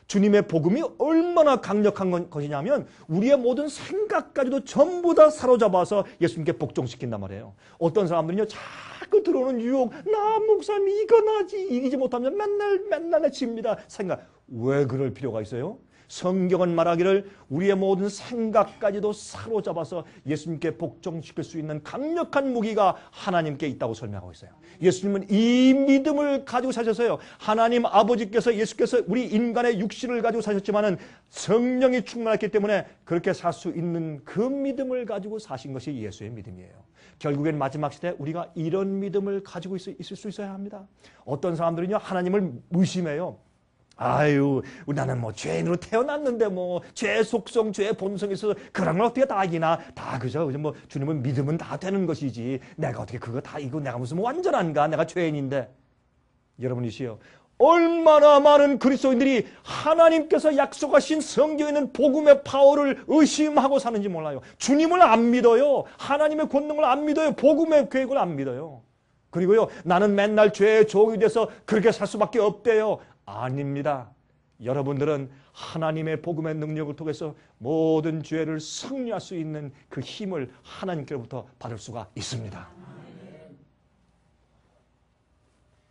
S2: 주님의 복음이 얼마나 강력한 것이냐면 우리의 모든 생각까지도 전부 다 사로잡아서 예수님께 복종시킨단 말이에요. 어떤 사람들은요. 자꾸 들어오는 유혹. 나 목사님 이거 나지 이기지 못하면 맨날 내칩니다. 생각. 왜 그럴 필요가 있어요? 성경은 말하기를 우리의 모든 생각까지도 사로잡아서 예수님께 복종시킬 수 있는 강력한 무기가 하나님께 있다고 설명하고 있어요. 예수님은 이 믿음을 가지고 사셨어요. 하나님 아버지께서 예수께서 우리 인간의 육신을 가지고 사셨지만은 성령이 충만했기 때문에 그렇게 살 수 있는 그 믿음을 가지고 사신 것이 예수의 믿음이에요. 결국엔 마지막 시대에 우리가 이런 믿음을 가지고 있을 수 있어야 합니다. 어떤 사람들은요 하나님을 의심해요. 아유, 나는 뭐 죄인으로 태어났는데 뭐 죄 속성, 죄 본성이 있어서 그런 걸 어떻게 다 이기나? 다 그죠? 뭐 주님은 믿으면 다 되는 것이지. 내가 어떻게 그거 다 이거 내가 무슨 뭐 완전한가? 내가 죄인인데. 여러분이시여. 얼마나 많은 그리스도인들이 하나님께서 약속하신 성경에 있는 복음의 파워를 의심하고 사는지 몰라요. 주님을 안 믿어요. 하나님의 권능을 안 믿어요. 복음의 계획을 안 믿어요. 그리고요, 나는 맨날 죄의 종이 돼서 그렇게 살 수밖에 없대요. 아닙니다. 여러분들은 하나님의 복음의 능력을 통해서 모든 죄를 승리할 수 있는 그 힘을 하나님께로부터 받을 수가 있습니다.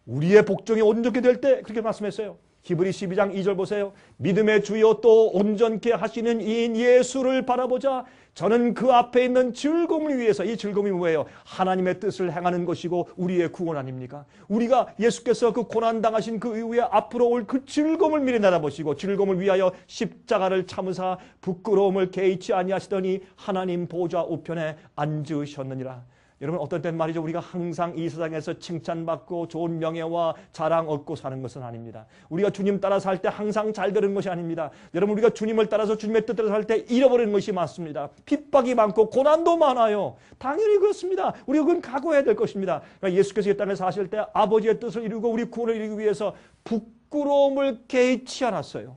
S2: 우리의 복종이 온전케 될 때 그렇게 말씀했어요. 히브리 12장 2절 보세요. 믿음의 주요 또 온전케 하시는 이인 예수를 바라보자. 저는 그 앞에 있는 즐거움을 위해서, 이 즐거움이 뭐예요? 하나님의 뜻을 행하는 것이고 우리의 구원 아닙니까? 우리가 예수께서 그 고난당하신 그 이후에 앞으로 올 그 즐거움을 미리 내다보시고 즐거움을 위하여 십자가를 참으사 부끄러움을 개의치 아니하시더니 하나님 보좌 우편에 앉으셨느니라. 여러분 어떤 때는 말이죠. 우리가 항상 이 세상에서 칭찬받고 좋은 명예와 자랑 얻고 사는 것은 아닙니다. 우리가 주님 따라 살 때 항상 잘 되는 것이 아닙니다. 여러분 우리가 주님을 따라서 주님의 뜻대로 살 때 잃어버리는 것이 많습니다. 핍박이 많고 고난도 많아요. 당연히 그렇습니다. 우리가 그건 각오해야 될 것입니다. 그러니까 예수께서 이 땅에 사실 때 아버지의 뜻을 이루고 우리 구원을 이루기 위해서 부끄러움을 개의치 않았어요.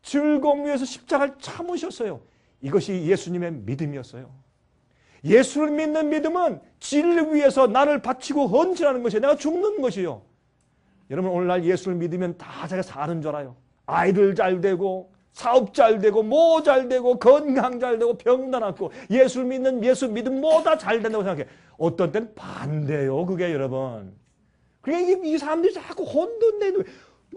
S2: 즐거움 위해서 십자가를 참으셨어요. 이것이 예수님의 믿음이었어요. 예수를 믿는 믿음은 진리를 위해서 나를 바치고 헌신하는 것이에요. 내가 죽는 것이요. 여러분 오늘날 예수를 믿으면 다 자기가 사는 줄 알아요. 아이들 잘 되고 사업 잘 되고 뭐 잘 되고 건강 잘 되고 병난 않고 예수를 믿는 예수 믿음 뭐 다 잘 된다고 생각해. 어떤 때는 반대요. 그게 여러분. 그러니까 이 사람들이 자꾸 혼돈되는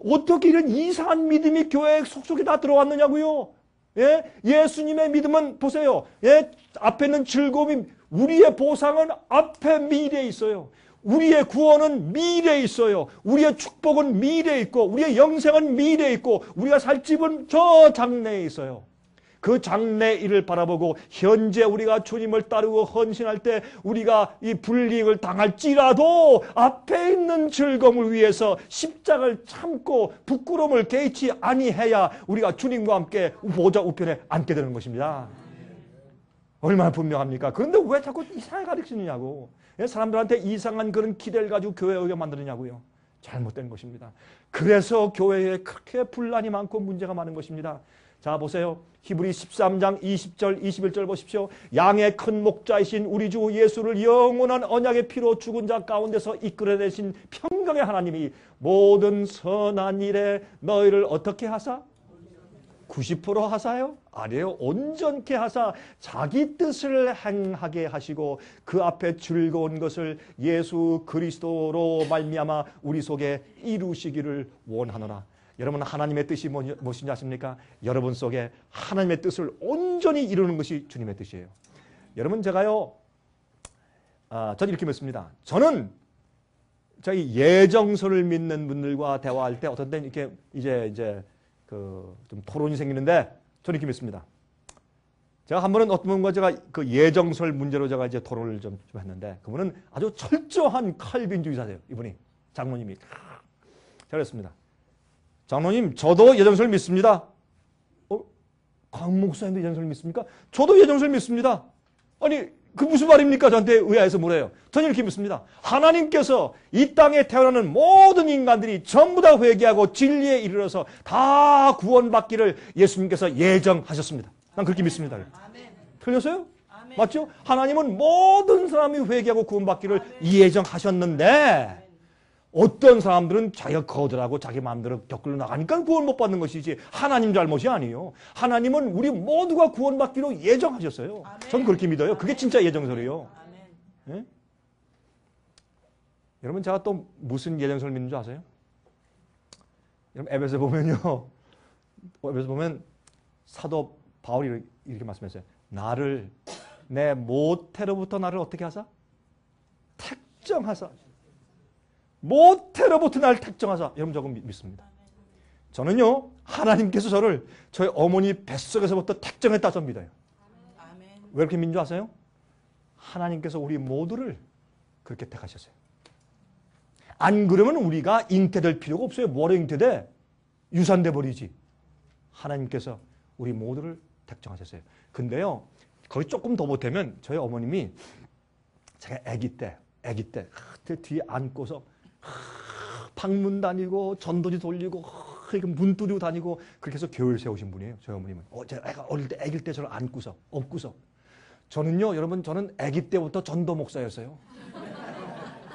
S2: 어떻게 이런 이상한 믿음이 교회 속속에 다 들어왔느냐고요. 예? 예수님의 믿음은 보세요. 예? 앞에 있는 즐거움이 우리의 보상은 앞에 미래에 있어요. 우리의 구원은 미래에 있어요. 우리의 축복은 미래에 있고 우리의 영생은 미래에 있고 우리가 살 집은 저 장래에 있어요. 그 장래 일을 바라보고 현재 우리가 주님을 따르고 헌신할 때 우리가 이 불이익을 당할지라도 앞에 있는 즐거움을 위해서 십자가를 참고 부끄러움을 개의치 아니해야 우리가 주님과 함께 보좌 우편에 앉게 되는 것입니다. 얼마나 분명합니까? 그런데 왜 자꾸 이상하게 가르치느냐고. 사람들한테 이상한 그런 기대를 가지고 교회에 오게 만드느냐고요. 잘못된 것입니다. 그래서 교회에 그렇게 분란이 많고 문제가 많은 것입니다. 자 보세요. 히브리 13장 20절 21절 보십시오. 양의 큰 목자이신 우리 주 예수를 영원한 언약의 피로 죽은 자 가운데서 이끌어내신 평강의 하나님이 모든 선한 일에 너희를 어떻게 하사? 90% 하사요? 아니에요. 온전케 하사 자기 뜻을 행하게 하시고 그 앞에 즐거운 것을 예수 그리스도로 말미암아 우리 속에 이루시기를 원하노라. 여러분 하나님의 뜻이 무엇인지 아십니까? 여러분 속에 하나님의 뜻을 온전히 이루는 것이 주님의 뜻이에요. 여러분 제가요 저는 이렇게 믿습니다. 저는 저희 예정설을 믿는 분들과 대화할 때 어떤 때는 이렇게 이제 좀 토론이 생기는데 저는 이렇게 믿습니다. 제가 한 번은 어떤 분과 제가 그 예정설 문제로 제가 이제 토론을 좀 했는데 그분은 아주 철저한 칼빈주의자세요. 이분이 장로님이 잘했습니다. 장로님 저도 예정설 믿습니다. 강 목사님도 예정설 믿습니까? 저도 예정설 믿습니다. 아니 그 무슨 말입니까? 저한테 의아해서 물어요. 저는 이렇게 믿습니다. 하나님께서 이 땅에 태어나는 모든 인간들이 전부 다 회개하고 진리에 이르러서 다 구원받기를 예수님께서 예정하셨습니다. 난 그렇게 믿습니다. 아멘. 틀렸어요? 아멘. 맞죠? 하나님은 모든 사람이 회개하고 구원받기를 예정하셨는데 어떤 사람들은 자기가 거절하고 자기 마음대로 격걸로 나가니까 구원 못 받는 것이지 하나님 잘못이 아니에요. 하나님은 우리 모두가 구원받기로 예정하셨어요. 아멘. 저는 그렇게 믿어요. 그게 진짜 예정설이에요. 예? 여러분 제가 또 무슨 예정설 믿는 줄 아세요? 여러분 에베소 보면요. 에베소 보면 사도 바울이 이렇게 말씀했어요. 나를 내 모태로부터 나를 어떻게 하사? 택정하사. 모태로부터 나를 택정하사. 여러분 저거 믿습니다. 저는요 하나님께서 저를 저희 어머니 뱃속에서부터 택정했다 전 믿어요. 왜 그렇게 믿는 줄 아세요? 하나님께서 우리 모두를 그렇게 택하셨어요. 안 그러면 우리가 잉태될 필요가 없어요. 뭐로 잉태돼? 유산돼 버리지. 하나님께서 우리 모두를 택정하셨어요. 근데요 거기 조금 더 보태면 저희 어머님이 제가 아기 때 뒤에 안고서 방문 다니고 전도지 돌리고 문 두드리고 다니고 그렇게 해서 교회를 세우신 분이에요. 저희 어머님은. 제가 애가 어릴 때 아기일 때 저를 안고서 업고서 저는요 여러분 저는 아기 때부터 전도 목사였어요.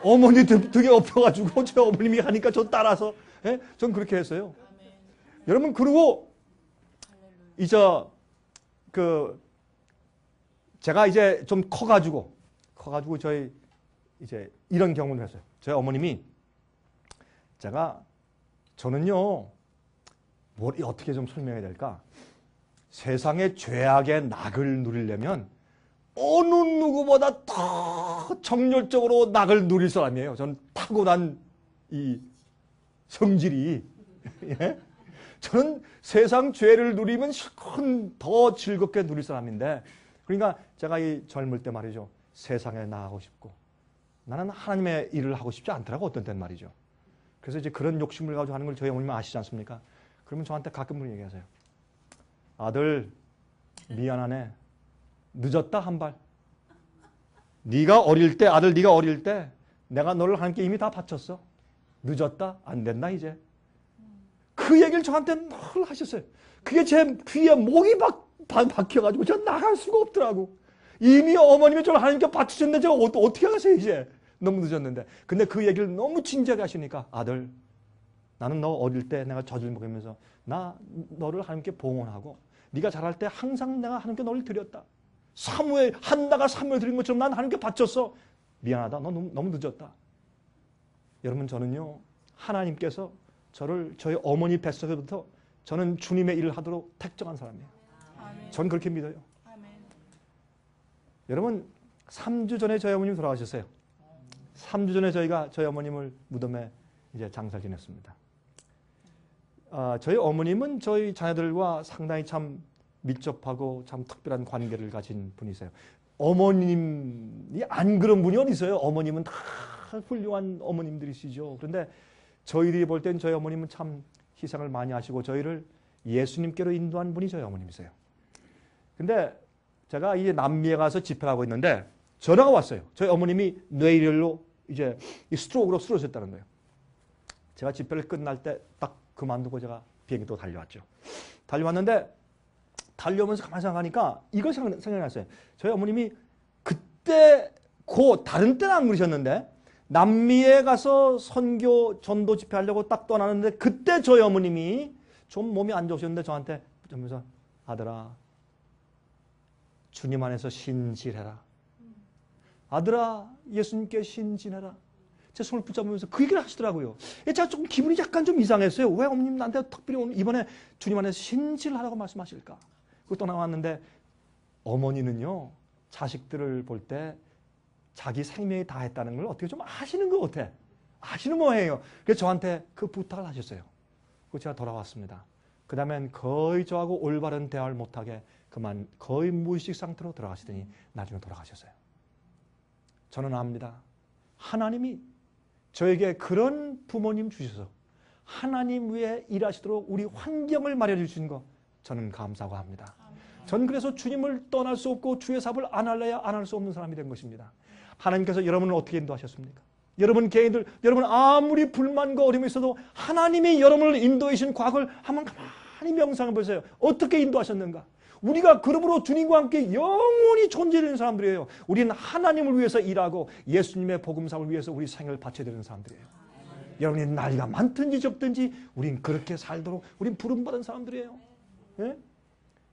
S2: 어머니 등에 엎혀가지고 제 어머님이 하니까 저 따라서 전 그렇게 했어요. 여러분 그리고 이제 제가 이제 좀 커가지고 저희 이제 이런 경험을 했어요. 저희 어머님이 저는요 어떻게 좀 설명해야 될까? 세상의 죄악의 낙을 누리려면 어느 누구보다 더 정열적으로 낙을 누릴 사람이에요. 저는 타고난 이 성질이 예? 저는 세상 죄를 누리면 실컷 더 즐겁게 누릴 사람인데 그러니까 제가 이 젊을 때 말이죠. 세상에 나가고 싶고 나는 하나님의 일을 하고 싶지 않더라고 어떤 때는 말이죠. 그래서 이제 그런 욕심을 가지고 하는 걸 저희 어머님은 아시지 않습니까? 그러면 저한테 가끔 그런 얘기하세요. 아들 미안하네. 늦었다 한 발. 네가 어릴 때 아들 네가 어릴 때 내가 너를 하나님께 이미 다 바쳤어. 늦었다 안 된다 이제. 그 얘기를 저한테 늘 하셨어요. 그게 제 귀에 목이 박혀가지고 저 나갈 수가 없더라고. 이미 어머님이 저를 하나님께 바치셨는데 제가 어떻게 하세요 이제. 너무 늦었는데. 근데 그 얘기를 너무 진지하게 하시니까 아들 나는 너 어릴 때 내가 젖을 먹으면서 나 너를 하나님께 봉헌하고 네가 자랄 때 항상 내가 하나님께 너를 드렸다. 사무엘 한나가 사무엘 드린 것처럼 난 하나님께 바쳤어. 미안하다. 너 너무 늦었다. 여러분 저는요 하나님께서 저를 저희 어머니 뱃속에부터 저는 주님의 일을 하도록 택정한 사람이에요. 전 그렇게 믿어요. 여러분 3주 전에 저희 어머님이 돌아가셨어요. 3주 전에 저희가 저희 어머님을 무덤에 이제 장사 지냈습니다. 저희 어머님은 저희 자녀들과 상당히 참 밀접하고 참 특별한 관계를 가진 분이세요. 어머님이 안 그런 분이 어디 있어요? 어머님은 다 훌륭한 어머님들이시죠. 그런데 저희들이 볼 땐 저희 어머님은 참 희생을 많이 하시고 저희를 예수님께로 인도한 분이 저희 어머님이세요. 근데 제가 이제 남미에 가서 집회를 하고 있는데 전화가 왔어요. 저희 어머님이 뇌혈로 이제 스트로크로 쓰러졌다는 거예요. 제가 집회를 끝날 때 딱 그만두고 제가 비행기 또 달려왔죠. 달려왔는데 달려오면서 가만히 생각하니까 이걸 생각났어요. 저희 어머님이 그때 다른 때는 안 그러셨는데 남미에 가서 선교 전도 집회하려고 딱 떠나는데 그때 저희 어머님이 좀 몸이 안 좋으셨는데 저한테 붙으면서 아들아 주님 안에서 신실해라. 아들아 예수님께 신진해라. 제 손을 붙잡으면서 그 얘기를 하시더라고요. 제가 조금 기분이 약간 좀 이상했어요. 왜 어머님 나한테 특별히 오늘 이번에 주님 안에서 신실하라고 말씀하실까. 그리고 또 나왔는데 어머니는요 자식들을 볼 때 자기 생명이 다했다는 걸 어떻게 좀 아시는 것 같아. 아시는 거예요. 그래서 저한테 그 부탁을 하셨어요. 그리고 제가 돌아왔습니다. 그 다음엔 거의 저하고 올바른 대화를 못하게 그만 거의 무의식 상태로 들어가시더니 나중에 돌아가셨어요. 저는 압니다. 하나님이 저에게 그런 부모님 주셔서 하나님 위에 일하시도록 우리 환경을 마련해 주신 거 저는 감사하고 합니다. 전 그래서 주님을 떠날 수 없고 주의 사업을 안 할래야 안 할 수 없는 사람이 된 것입니다. 하나님께서 여러분을 어떻게 인도하셨습니까? 여러분 개인들, 여러분 아무리 불만과 어려움이 있어도 하나님이 여러분을 인도해 주신 과거를 한번 가만히 명상해 보세요. 어떻게 인도하셨는가? 우리가 그러므로 주님과 함께 영원히 존재하는 사람들이에요. 우리는 하나님을 위해서 일하고 예수님의 복음사를 위해서 우리 생을 바쳐야 되는 사람들이에요. 여러분이 나이가 많든지 적든지 우린 그렇게 살도록 우린 부름받은 사람들이에요. 예?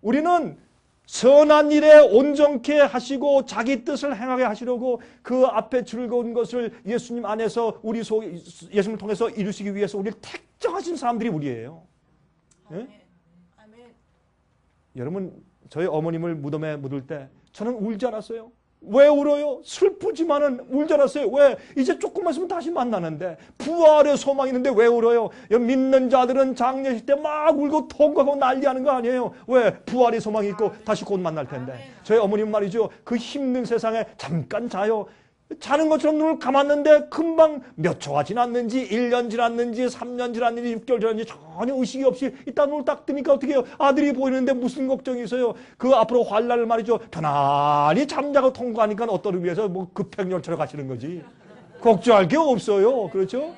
S2: 우리는 선한 일에 온전케 하시고 자기 뜻을 행하게 하시려고 그 앞에 즐거운 것을 예수님 안에서 예수님을 통해서 이루시기 위해서 우리를 택정하신 사람들이 우리예요. 예? 여러분 저희 어머님을 무덤에 묻을 때 저는 울지 않았어요. 왜 울어요? 슬프지만은 울지 않았어요. 왜? 이제 조금만 있으면 다시 만나는데 부활의 소망이 있는데 왜 울어요? 믿는 자들은 장례식 때 막 울고 통곡하고 난리하는 거 아니에요. 왜? 부활의 소망이 있고 다시 곧 만날 텐데. 저희 어머님 말이죠. 그 힘든 세상에 잠깐 자요. 자는 것처럼 눈을 감았는데 금방 몇 초가 지났는지 1년 지났는지 3년 지났는지 6개월 지났는지 전혀 의식이 없이 이따 눈을 딱 뜨니까 어떻게 해요? 아들이 보이는데 무슨 걱정이 있어요? 그 앞으로 환란을 말이죠. 편안히 잠자고 통과하니까 어떤 의미에서 뭐 급행열차로 가시는 거지. 걱정할 게 없어요. 그렇죠?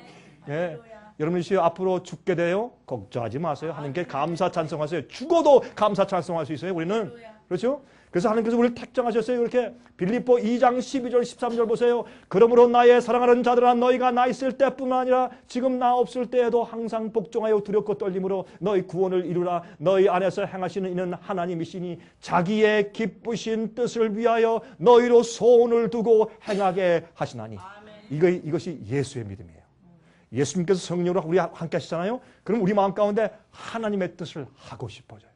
S2: 예. 여러분 앞으로 죽게 돼요? 걱정하지 마세요. 하나님께 감사 찬송하세요. 죽어도 감사 찬송할 수 있어요. 우리는. 그렇죠? 그래서 하나님께서 우리를 택정하셨어요. 이렇게 빌립보 2장 12절 13절 보세요. 그러므로 나의 사랑하는 자들아 너희가 나 있을 때뿐만 아니라 지금 나 없을 때에도 항상 복종하여 두렵고 떨림으로 너희 구원을 이루라. 너희 안에서 행하시는 이는 하나님이시니 자기의 기쁘신 뜻을 위하여 너희로 소원을 두고 행하게 하시나니. 이것이 예수의 믿음이에요. 예수님께서 성령으로 우리 함께 하시잖아요. 그럼 우리 마음 가운데 하나님의 뜻을 하고 싶어져요.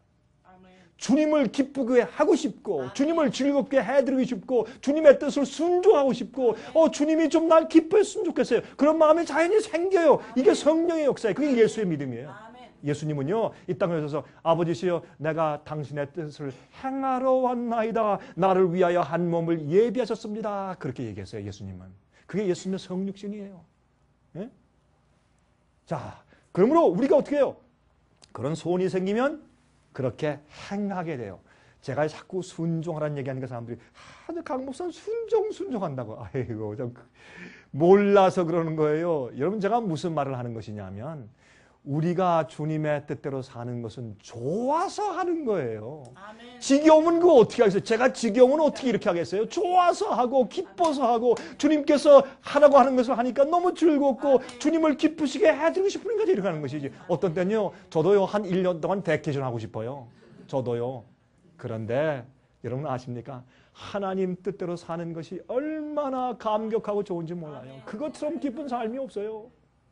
S2: 주님을 기쁘게 하고 싶고 주님을 즐겁게 해드리고 싶고 주님의 뜻을 순종하고 싶고 주님이 좀 날 기뻐했으면 좋겠어요. 그런 마음이 자연히 생겨요. 이게 성령의 역사예요. 그게 예수의 믿음이에요. 예수님은요 이 땅에 오셔서 아버지시여 내가 당신의 뜻을 행하러 왔나이다. 나를 위하여 한 몸을 예비하셨습니다. 그렇게 얘기했어요. 예수님은. 그게 예수님의 성육신이에요. 예? 자, 그러므로 우리가 어떻게 해요? 그런 소원이 생기면 그렇게 행하게 돼요. 제가 자꾸 순종하라는 얘기하니까 사람들이 강 목사는 순종한다고. 아이고 좀 몰라서 그러는 거예요. 여러분 제가 무슨 말을 하는 것이냐면 우리가 주님의 뜻대로 사는 것은 좋아서 하는 거예요.
S3: 아멘.
S2: 지겨우면 그거 어떻게 하겠어요? 제가 지겨우면 어떻게 이렇게 하겠어요? 좋아서 하고 기뻐서 하고 주님께서 하라고 하는 것을 하니까 너무 즐겁고 주님을 기쁘시게 해드리고 싶은 거지 이렇게 하는 것이지. 어떤 때는요. 저도요. 한 1년 동안 베케이션 하고 싶어요. 저도요. 그런데 여러분 아십니까? 하나님 뜻대로 사는 것이 얼마나 감격하고 좋은지 몰라요. 그것처럼 기쁜 삶이 없어요.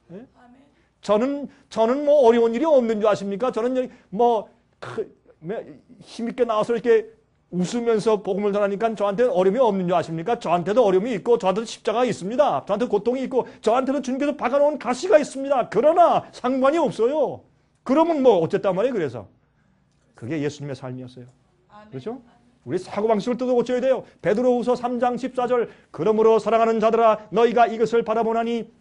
S2: 네? 저는 뭐 어려운 일이 없는 줄 아십니까? 저는 뭐 힘있게 나와서 이렇게 웃으면서 복음을 전하니까 저한테는 어려움이 없는 줄 아십니까? 저한테도 어려움이 있고 저한테도 십자가가 있습니다. 저한테 고통이 있고 저한테도 주님께서 박아놓은 가시가 있습니다. 그러나 상관이 없어요. 그러면 뭐 어쨌단 말이에요. 그래서 그게 예수님의 삶이었어요. 그렇죠? 우리 사고방식을 뜯어 고쳐야 돼요. 베드로후서 3장 14절 그러므로 사랑하는 자들아 너희가 이것을 바라보나니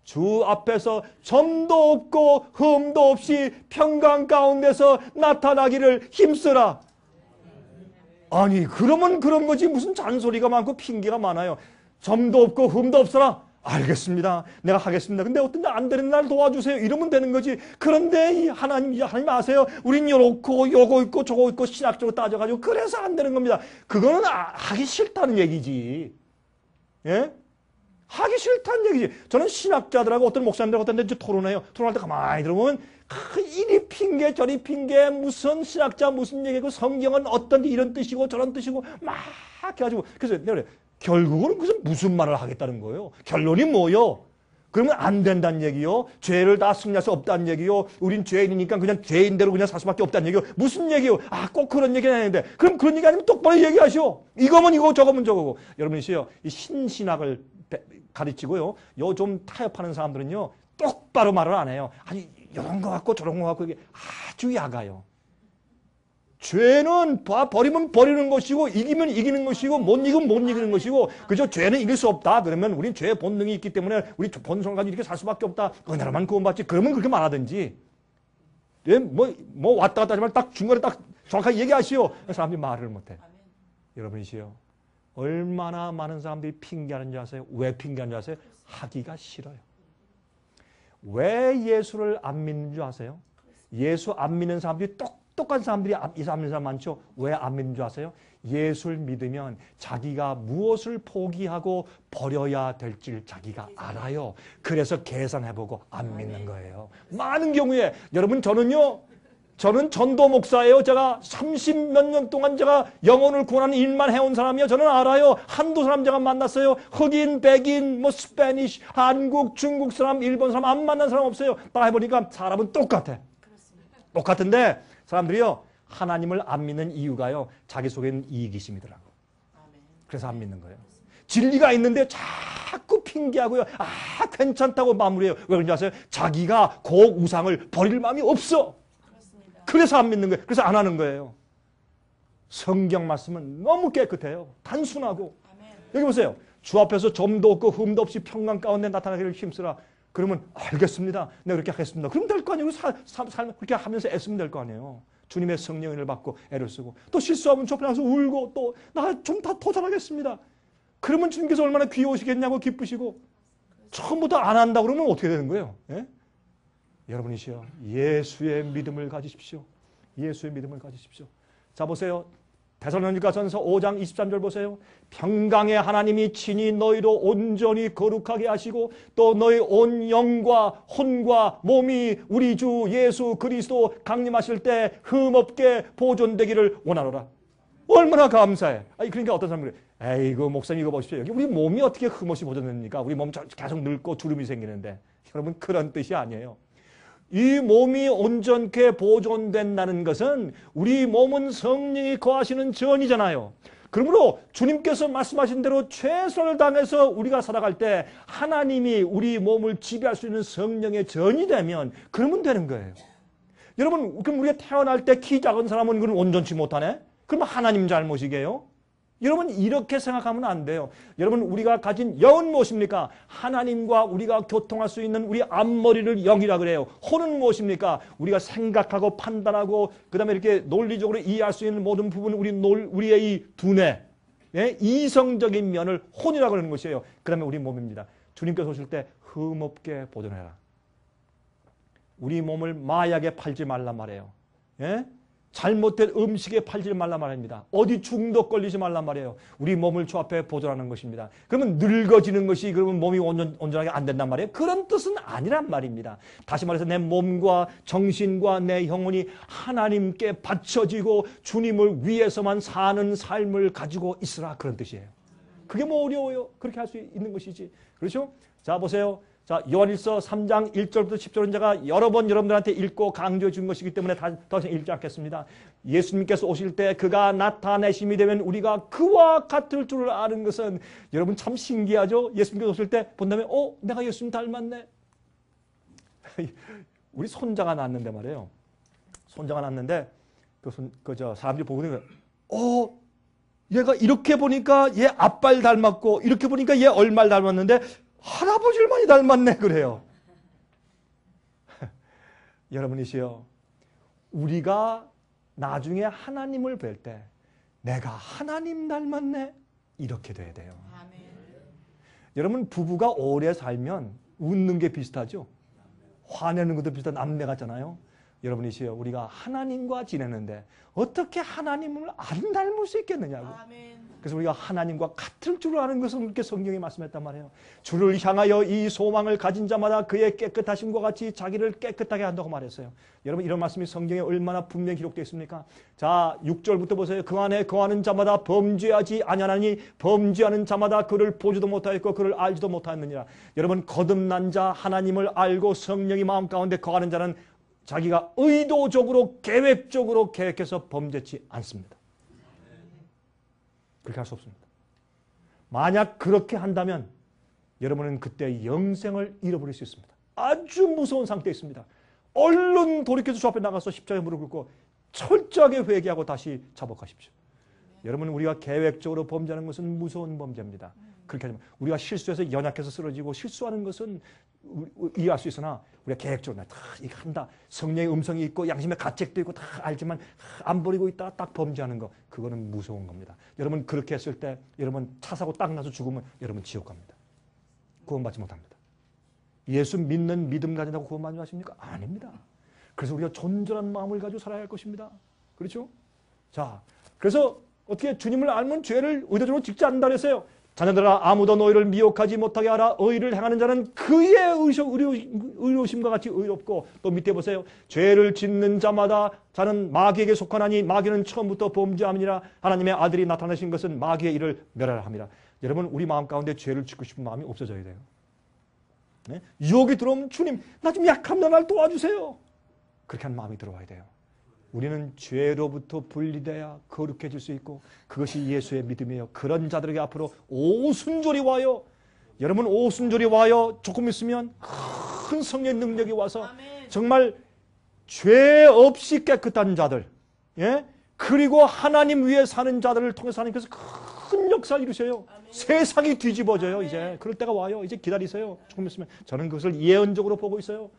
S2: 주 앞에서 점도 없고 흠도 없이 평강 가운데서 나타나기를 힘쓰라. 아니 그러면 그런 거지 무슨 잔소리가 많고 핑계가 많아요. 점도 없고 흠도 없어라. 알겠습니다. 내가 하겠습니다. 근데 어떤 안 되는 날 도와주세요. 이러면 되는 거지. 그런데 이 하나님 아세요? 우린 요렇고 요거 있고 저거 있고 신학적으로 따져가지고 그래서 안 되는 겁니다. 그거는 하기 싫다는 얘기지. 예? 하기 싫다는 얘기지. 저는 신학자들하고 어떤 목사님들하고 어떤 데 이제 토론해요. 토론할 때 가만히 들어보면 이리 핑계 저리 핑계 무슨 신학자 무슨 얘기고 성경은 어떤 이런 뜻이고 저런 뜻이고 막 해가지고 그래서 내가 그래. 결국은 무슨 말을 하겠다는 거예요. 결론이 뭐요? 그러면 안 된다는 얘기요. 죄를 다 승리할 수 없다는 얘기요. 우린 죄인이니까 그냥 죄인대로 그냥 살 수밖에 없다는 얘기요. 무슨 얘기요? 꼭 그런 얘기는 아닌데. 그럼 그런 얘기 아니면 똑바로 얘기하시오. 이거면 이거 저거면 저거고. 여러분이시요. 이 신신학을 가르치고요. 요 좀 타협하는 사람들은요. 똑바로 말을 안 해요. 아니 이런 거 같고 저런 거 같고 이게 아주 야가요. 죄는 버리면 버리는 것이고 이기면 이기는 것이고 못 이기면 못 이기는 것이고 그저 죄는 이길 수 없다. 그러면 우린 죄의 본능이 있기 때문에 우리 본성을 가지고 이렇게 살 수밖에 없다. 은혜로만 구원받지. 그러면 그렇게 말하든지 뭐 왔다 갔다 하지 말고 딱 중간에 딱 정확하게 얘기하시오. 사람들이 말을 못해. 여러분이시요. 얼마나 많은 사람들이 핑계하는 줄 아세요? 왜 핑계하는 줄 아세요? 하기가 싫어요. 왜 예수를 안 믿는 줄 아세요? 예수 안 믿는 사람들이 똑똑한 사람들이 예수 안 믿는 사람 많죠? 왜 안 믿는 줄 아세요? 예수를 믿으면 자기가 무엇을 포기하고 버려야 될지 자기가 알아요. 그래서 계산해보고 안 믿는 거예요. 많은 경우에 여러분 저는 전도 목사예요. 제가 30몇 년 동안 제가 영혼을 구하는 일만 해온 사람이에요. 저는 알아요. 한두 사람 제가 만났어요. 흑인, 백인, 스페니쉬, 한국, 중국 사람, 일본 사람 안 만난 사람 없어요. 다 해보니까 사람은 똑같아. 똑같은데 사람들이요. 하나님을 안 믿는 이유가요. 자기 속에는 이기심이더라고. 그래서 안 믿는 거예요. 진리가 있는데 자꾸 핑계하고요. 괜찮다고 마무리해요. 왜 그런지 아세요? 자기가 그 우상을 버릴 마음이 없어. 그래서 안 믿는 거예요. 그래서 안 하는 거예요. 성경 말씀은 너무 깨끗해요. 단순하고. 여기 보세요. 주 앞에서 점도 없고 흠도 없이 평강 가운데 나타나기를 힘쓰라. 그러면 알겠습니다. 내가 그렇게 하겠습니다. 그럼 될 거 아니에요. 그렇게 하면서 애쓰면 될 거 아니에요. 주님의 성령을 받고 애를 쓰고 또 실수하면 저 앞에 나가서 울고 또 나 좀 더 잘하겠습니다. 그러면 주님께서 얼마나 귀여우시겠냐고 기쁘시고 처음부터 안 한다 그러면 어떻게 되는 거예요? 예? 여러분이시여 예수의 믿음을 가지십시오. 예수의 믿음을 가지십시오. 자 보세요. 데살로니가전서 5장 23절 보세요. 평강의 하나님이 친히 너희로 온전히 거룩하게 하시고 또 너희 온 영과 혼과 몸이 우리 주 예수 그리스도 강림하실 때 흠없게 보존되기를 원하노라. 얼마나 감사해. 아니 그러니까 어떤 사람들이 에이그 목사님 이거 보십시오. 여기 우리 몸이 어떻게 흠없이 보존됩니까? 우리 몸 계속 늙고 주름이 생기는데. 여러분 그런 뜻이 아니에요. 이 몸이 온전케 보존된다는 것은 우리 몸은 성령이 거하시는 전이잖아요. 그러므로 주님께서 말씀하신 대로 최선을 다해서 우리가 살아갈 때 하나님이 우리 몸을 지배할 수 있는 성령의 전이 되면 그러면 되는 거예요. 여러분 그럼 우리가 태어날 때 키 작은 사람은 그럼 온전치 못하네? 그러면 하나님 잘못이게요? 여러분 이렇게 생각하면 안 돼요. 여러분 우리가 가진 영은 무엇입니까? 하나님과 우리가 교통할 수 있는 우리 앞머리를 영이라 그래요. 혼은 무엇입니까? 우리가 생각하고 판단하고 그 다음에 이렇게 논리적으로 이해할 수 있는 모든 부분 우리의 이 두뇌 이성적인 면을 혼이라고 하는 것이에요. 그 다음에 우리 몸입니다. 주님께서 오실 때 흠없게 보존해라. 우리 몸을 마약에 팔지 말란 말이에요. 예? 잘못된 음식에 팔지 말란 말입니다. 어디 중독 걸리지 말란 말이에요. 우리 몸을 주 앞에 보존하는 것입니다. 그러면 늙어지는 것이 그러면 몸이 온전하게 안 된단 말이에요. 그런 뜻은 아니란 말입니다. 다시 말해서 내 몸과 정신과 내 영혼이 하나님께 바쳐지고 주님을 위해서만 사는 삶을 가지고 있으라, 그런 뜻이에요. 그게 뭐 어려워요? 그렇게 할 수 있는 것이지. 그렇죠? 자, 보세요. 자, 요한일서 3장 1절부터 10절은 제가 여러 번 여러분들한테 읽고 강조해 준 것이기 때문에 더 이상 읽지 않겠습니다. 예수님께서 오실 때 그가 나타내심이 되면 우리가 그와 같을 줄 아는 것은, 여러분 참 신기하죠? 예수님께서 오실 때 본다면 내가 예수님 닮았네. 우리 손자가 낳았는데 말이에요. 손자가 낳았는데 사람들이 보고 있는 거예요. 얘가 이렇게 보니까 얘 아빠를 닮았고 이렇게 보니까 얘 얼마를 닮았는데 할아버지를 많이 닮았네, 그래요. 여러분이시여, 우리가 나중에 하나님을 뵐 때 내가 하나님 닮았네, 이렇게 돼야 돼요. 아멘. 여러분, 부부가 오래 살면 웃는 게 비슷하죠? 화내는 것도 비슷한 남매 같잖아요. 여러분이시여, 우리가 하나님과 지내는데 어떻게 하나님을 안 닮을 수 있겠느냐고. 아멘. 그래서 우리가 하나님과 같을 줄 아는 것을 그렇게 성경이 말씀했단 말이에요. 주를 향하여 이 소망을 가진 자마다 그의 깨끗하심과 같이 자기를 깨끗하게 한다고 말했어요. 여러분, 이런 말씀이 성경에 얼마나 분명히 기록되어 있습니까? 자, 6절부터 보세요. 그 안에 거하는 자마다 범죄하지 아니하나니 범죄하는 자마다 그를 보지도 못하였고 그를 알지도 못하였느니라. 여러분, 거듭난 자, 하나님을 알고 성령이 마음 가운데 거하는 자는 자기가 의도적으로 계획적으로 계획해서 범죄치 않습니다. 그렇게 할 수 없습니다. 만약 그렇게 한다면 여러분은 그때 영생을 잃어버릴 수 있습니다. 아주 무서운 상태에 있습니다. 얼른 돌이켜서 주 앞에 나가서 십자가에 무릎 꿇고 철저하게 회개하고 다시 자복하십시오. 여러분, 우리가 계획적으로 범죄하는 것은 무서운 범죄입니다. 그렇게 하지만 우리가 실수해서 연약해서 쓰러지고 실수하는 것은 이해할 수 있으나 우리가 계획적으로 다 이거 한다. 성령의 음성이 있고 양심의 가책도 있고 다 알지만 안 버리고 있다가 딱 범죄하는 거, 그거는 무서운 겁니다. 여러분, 그렇게 했을 때 여러분 차 사고 딱 나서 죽으면 여러분 지옥 갑니다. 구원받지 못합니다. 예수 믿는 믿음 가진다고 구원받지 마십니까? 아닙니다. 그래서 우리가 존전한 마음을 가지고 살아야 할 것입니다. 그렇죠? 자, 그래서 어떻게 주님을 알면 죄를 의도적으로 짓지 않는다 그랬어요. 자녀들아, 아무도 너희를 미혹하지 못하게 하라. 의를 행하는 자는 그의 의로우심과 같이 의롭고, 또 밑에 보세요. 죄를 짓는 자마다 자는 마귀에게 속하나니 마귀는 처음부터 범죄함이니라. 하나님의 아들이 나타나신 것은 마귀의 일을 멸하라 함이라. 여러분, 우리 마음 가운데 죄를 짓고 싶은 마음이 없어져야 돼요. 네? 유혹이 들어오면 주님, 나 좀 약합니다. 날 도와주세요. 그렇게 하는 마음이 들어와야 돼요. 우리는 죄로부터 분리돼야 거룩해질 수 있고, 그것이 예수의 믿음이에요. 그런 자들에게 앞으로 오순절이 와요. 여러분, 오순절이 와요. 조금 있으면 큰 성령의 능력이 와서 정말 죄 없이 깨끗한 자들, 예? 그리고 하나님 위에 사는 자들을 통해서 하나님께서 큰 역사를 이루셔요. 세상이 뒤집어져요. 이제 그럴 때가 와요. 이제 기다리세요. 조금 있으면. 저는 그것을 예언적으로 보고 있어요.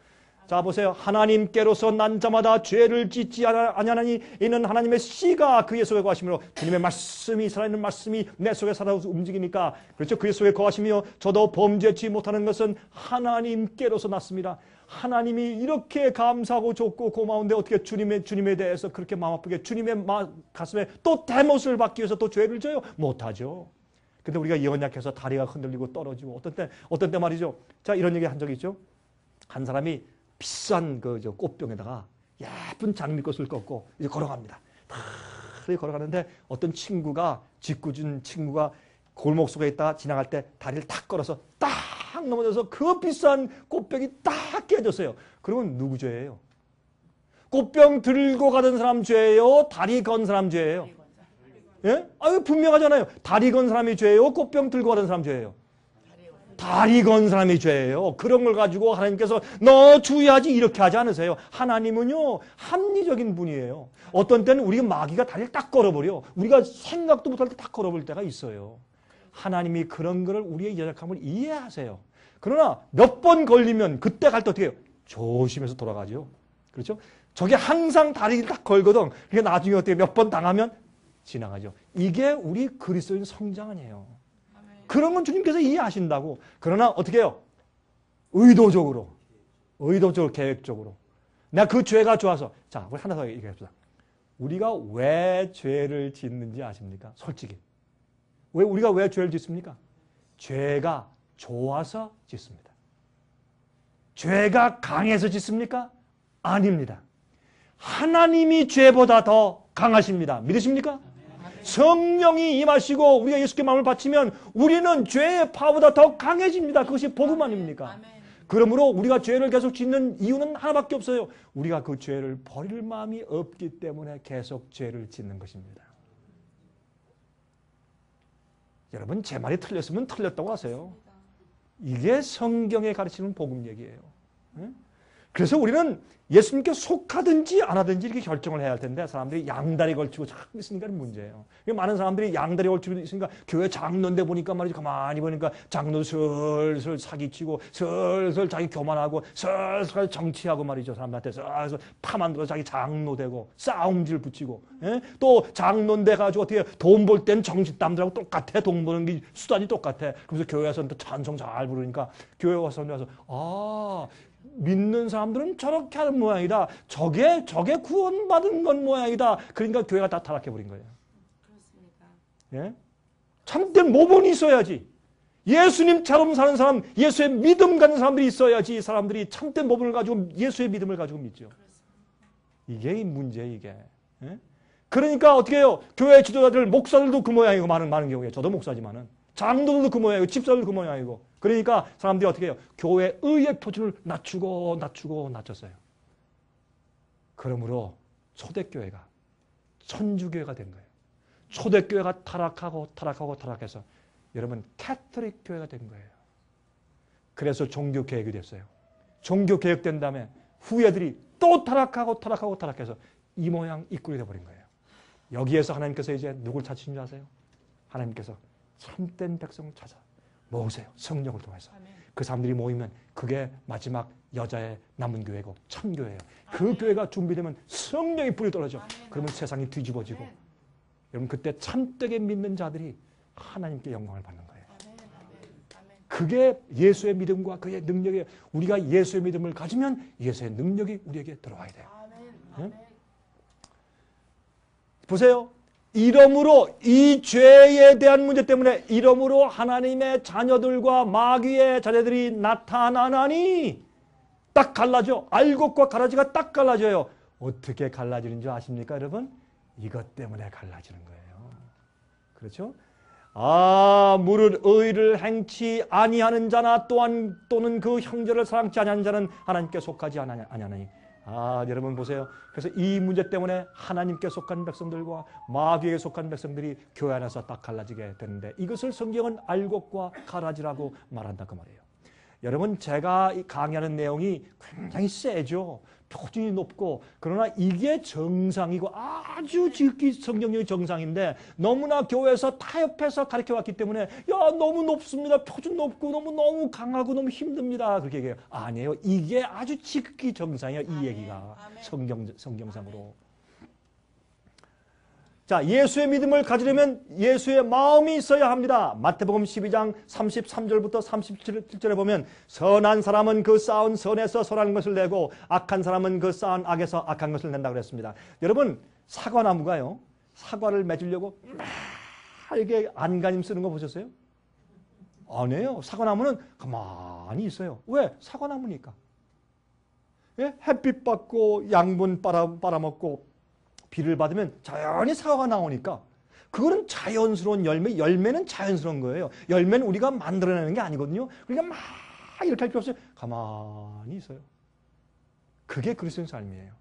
S2: 자, 보세요. 하나님께로서 난 자마다 죄를 짓지 아니하나니 이는 하나님의 씨가 그의 속에 거하시므로, 주님의 말씀이, 살아있는 말씀이 내 속에 살아서 움직이니까, 그렇죠? 그의 속에 거하시며 저도 범죄치 못하는 것은 하나님께로서 났습니다. 하나님이 이렇게 감사하고 좋고 고마운데 어떻게 주님에 대해서 그렇게 마음 아프게 주님의 가슴에 또 대못을 받기 위해서 또 죄를 져요? 못하죠. 근데 우리가 연약해서 다리가 흔들리고 떨어지고, 어떤 때 말이죠. 자, 이런 얘기 한 적이 있죠. 한 사람이 비싼 꽃병에다가 예쁜 장미꽃을 꺾고 이제 걸어갑니다. 이렇게 걸어가는데 어떤 짓궂은 친구가 골목 속에 있다가 지나갈 때 다리를 탁 걸어서 딱 넘어져서 그 비싼 꽃병이 딱 깨졌어요. 그러면 누구 죄예요? 꽃병 들고 가던 사람 죄예요? 다리 건 사람 죄예요? 예? 분명하잖아요. 다리 건 사람이 죄예요? 꽃병 들고 가던 사람 죄예요? 다리 건 사람이 죄예요. 그런 걸 가지고 하나님께서 너 주의하지 이렇게 하지 않으세요. 하나님은요, 합리적인 분이에요. 어떤 때는 우리가 마귀가 다리를 딱 걸어버려. 우리가 생각도 못할 때 딱 걸어버릴 때가 있어요. 하나님이 그런 거를 우리의 연약함을 이해하세요. 그러나 몇 번 걸리면 그때 갈 때 어떻게 해요? 조심해서 돌아가죠. 그렇죠? 저게 항상 다리를 딱 걸거든. 그러니까 나중에 어떻게 몇 번 당하면 지나가죠. 이게 우리 그리스도인 성장 아니에요. 그런 건 주님께서 이해하신다고. 그러나 어떻게 해요? 의도적으로 계획적으로 내가 그 죄가 좋아서. 자, 우리 하나 더 얘기합시다. 우리가 왜 죄를 짓는지 아십니까? 솔직히. 우리가 왜 죄를 짓습니까? 죄가 좋아서 짓습니다. 죄가 강해서 짓습니까? 아닙니다. 하나님이 죄보다 더 강하십니다. 믿으십니까? 성령이 임하시고 우리가 예수께 마음을 바치면 우리는 죄의 파보다 더 강해집니다. 그것이 복음 아닙니까? 그러므로 우리가 죄를 계속 짓는 이유는 하나밖에 없어요. 우리가 그 죄를 버릴 마음이 없기 때문에 계속 죄를 짓는 것입니다. 여러분, 제 말이 틀렸으면 틀렸다고 하세요. 이게 성경에 가르치는 복음 얘기예요. 그래서 우리는 예수님께 속하든지 안 하든지 이렇게 결정을 해야 할 텐데 사람들이 양다리 걸치고 자꾸 있으니까 문제예요. 많은 사람들이 양다리 걸치고 있으니까 교회 장로인데 보니까 말이죠. 가만히 보니까 장로 슬슬 사기치고 슬슬 자기 교만하고 슬슬 정치하고 말이죠. 사람들한테 슬슬 파 만들어 자기 장로 되고 싸움질 붙이고 또 장로인데 가지고 어떻게 돈 벌 땐 정치남들하고 똑같아. 돈 버는 게 수단이 똑같아. 그래서 교회 와서 또 찬송 잘 부르니까 교회 와서 믿는 사람들은 저렇게 하는 모양이다. 저게 구원받은 건 모양이다. 그러니까 교회가 다 타락해버린 거예요.
S3: 그렇습니까?
S2: 예? 참된 모범이 있어야지. 예수님처럼 사는 사람, 예수의 믿음 가는 사람들이 있어야지 사람들이 참된 모범을 가지고 예수의 믿음을 가지고 믿죠. 이게 문제예요, 이게. 예? 그러니까 어떻게 해요? 교회 지도자들, 목사들도 그 모양이고 많은 경우에. 저도 목사지만은. 장로들도 그 모양이고 집사들도 그 모양이고. 그러니까 사람들이 어떻게 해요? 교회 의의 표준을 낮췄어요. 그러므로 초대교회가 천주교회가 된 거예요. 초대교회가 타락해서 여러분 캐톨릭 교회가 된 거예요. 그래서 종교개혁이 됐어요. 종교개혁된 다음에 후예들이 또 타락해서 이 모양 이 꼴이 돼버린 거예요. 여기에서 하나님께서 이제 누굴 찾으신 줄 아세요? 하나님께서 참된 백성을 찾아 모으세요. 성령을 통해서.
S3: 아멘.
S2: 그 사람들이 모이면 그게 마지막 여자의 남은 교회고 천교회예요. 그 교회가 준비되면 성령이 뿌리 떨어져. 그러면 세상이 뒤집어지고. 여러분 그때 참되게 믿는 자들이 하나님께 영광을 받는 거예요. 그게 예수의 믿음과 그의 능력이에요. 우리가 예수의 믿음을 가지면 예수의 능력이 우리에게 들어와야 돼요. 응? 보세요. 이러므로 이 죄에 대한 문제 때문에 이러므로 하나님의 자녀들과 마귀의 자녀들이 나타나나니 딱 갈라져. 알곡과 가라지가 딱 갈라져요. 어떻게 갈라지는 줄 아십니까 여러분? 이것 때문에 갈라지는 거예요. 그렇죠? 무릇 의를 행치 아니하는 자나 또는 그 형제를 사랑치 아니하는 자는 하나님께 속하지 아니하나니. 여러분 보세요. 그래서 이 문제 때문에 하나님께 속한 백성들과 마귀에게 속한 백성들이 교회 안에서 딱 갈라지게 되는데 이것을 성경은 알곡과 가라지라고 말한다 그 말이에요. 여러분 제가 강의하는 내용이 굉장히 세죠. 표준이 높고 그러나 이게 정상이고 아주 지극히 성경적인 정상인데 너무나 교회에서 타협해서 가르쳐왔기 때문에 너무 높습니다. 표준 높고 너무 강하고 너무 힘듭니다. 그렇게 얘기해요. 아니에요. 이게 아주 지극히 정상이에요. 이 얘기가 성경상으로. 자, 예수의 믿음을 가지려면 예수의 마음이 있어야 합니다. 마태복음 12장 33절부터 37절에 보면 선한 사람은 그 쌓은 선에서 선한 것을 내고 악한 사람은 그 쌓은 악에서 악한 것을 낸다고 그랬습니다. 여러분 사과나무가요. 사과를 맺으려고 막 이렇게 안간힘 쓰는 거 보셨어요? 아니에요. 사과나무는 가만히 있어요. 왜? 사과나무니까. 예? 햇빛 받고 양분 빨아먹고 비를 받으면 자연히 사과가 나오니까 그거는 자연스러운 열매는 자연스러운 거예요. 열매는 우리가 만들어내는 게 아니거든요. 그러니까 막 이렇게 할 필요 없어요. 가만히 있어요. 그게 그리스도인 삶이에요.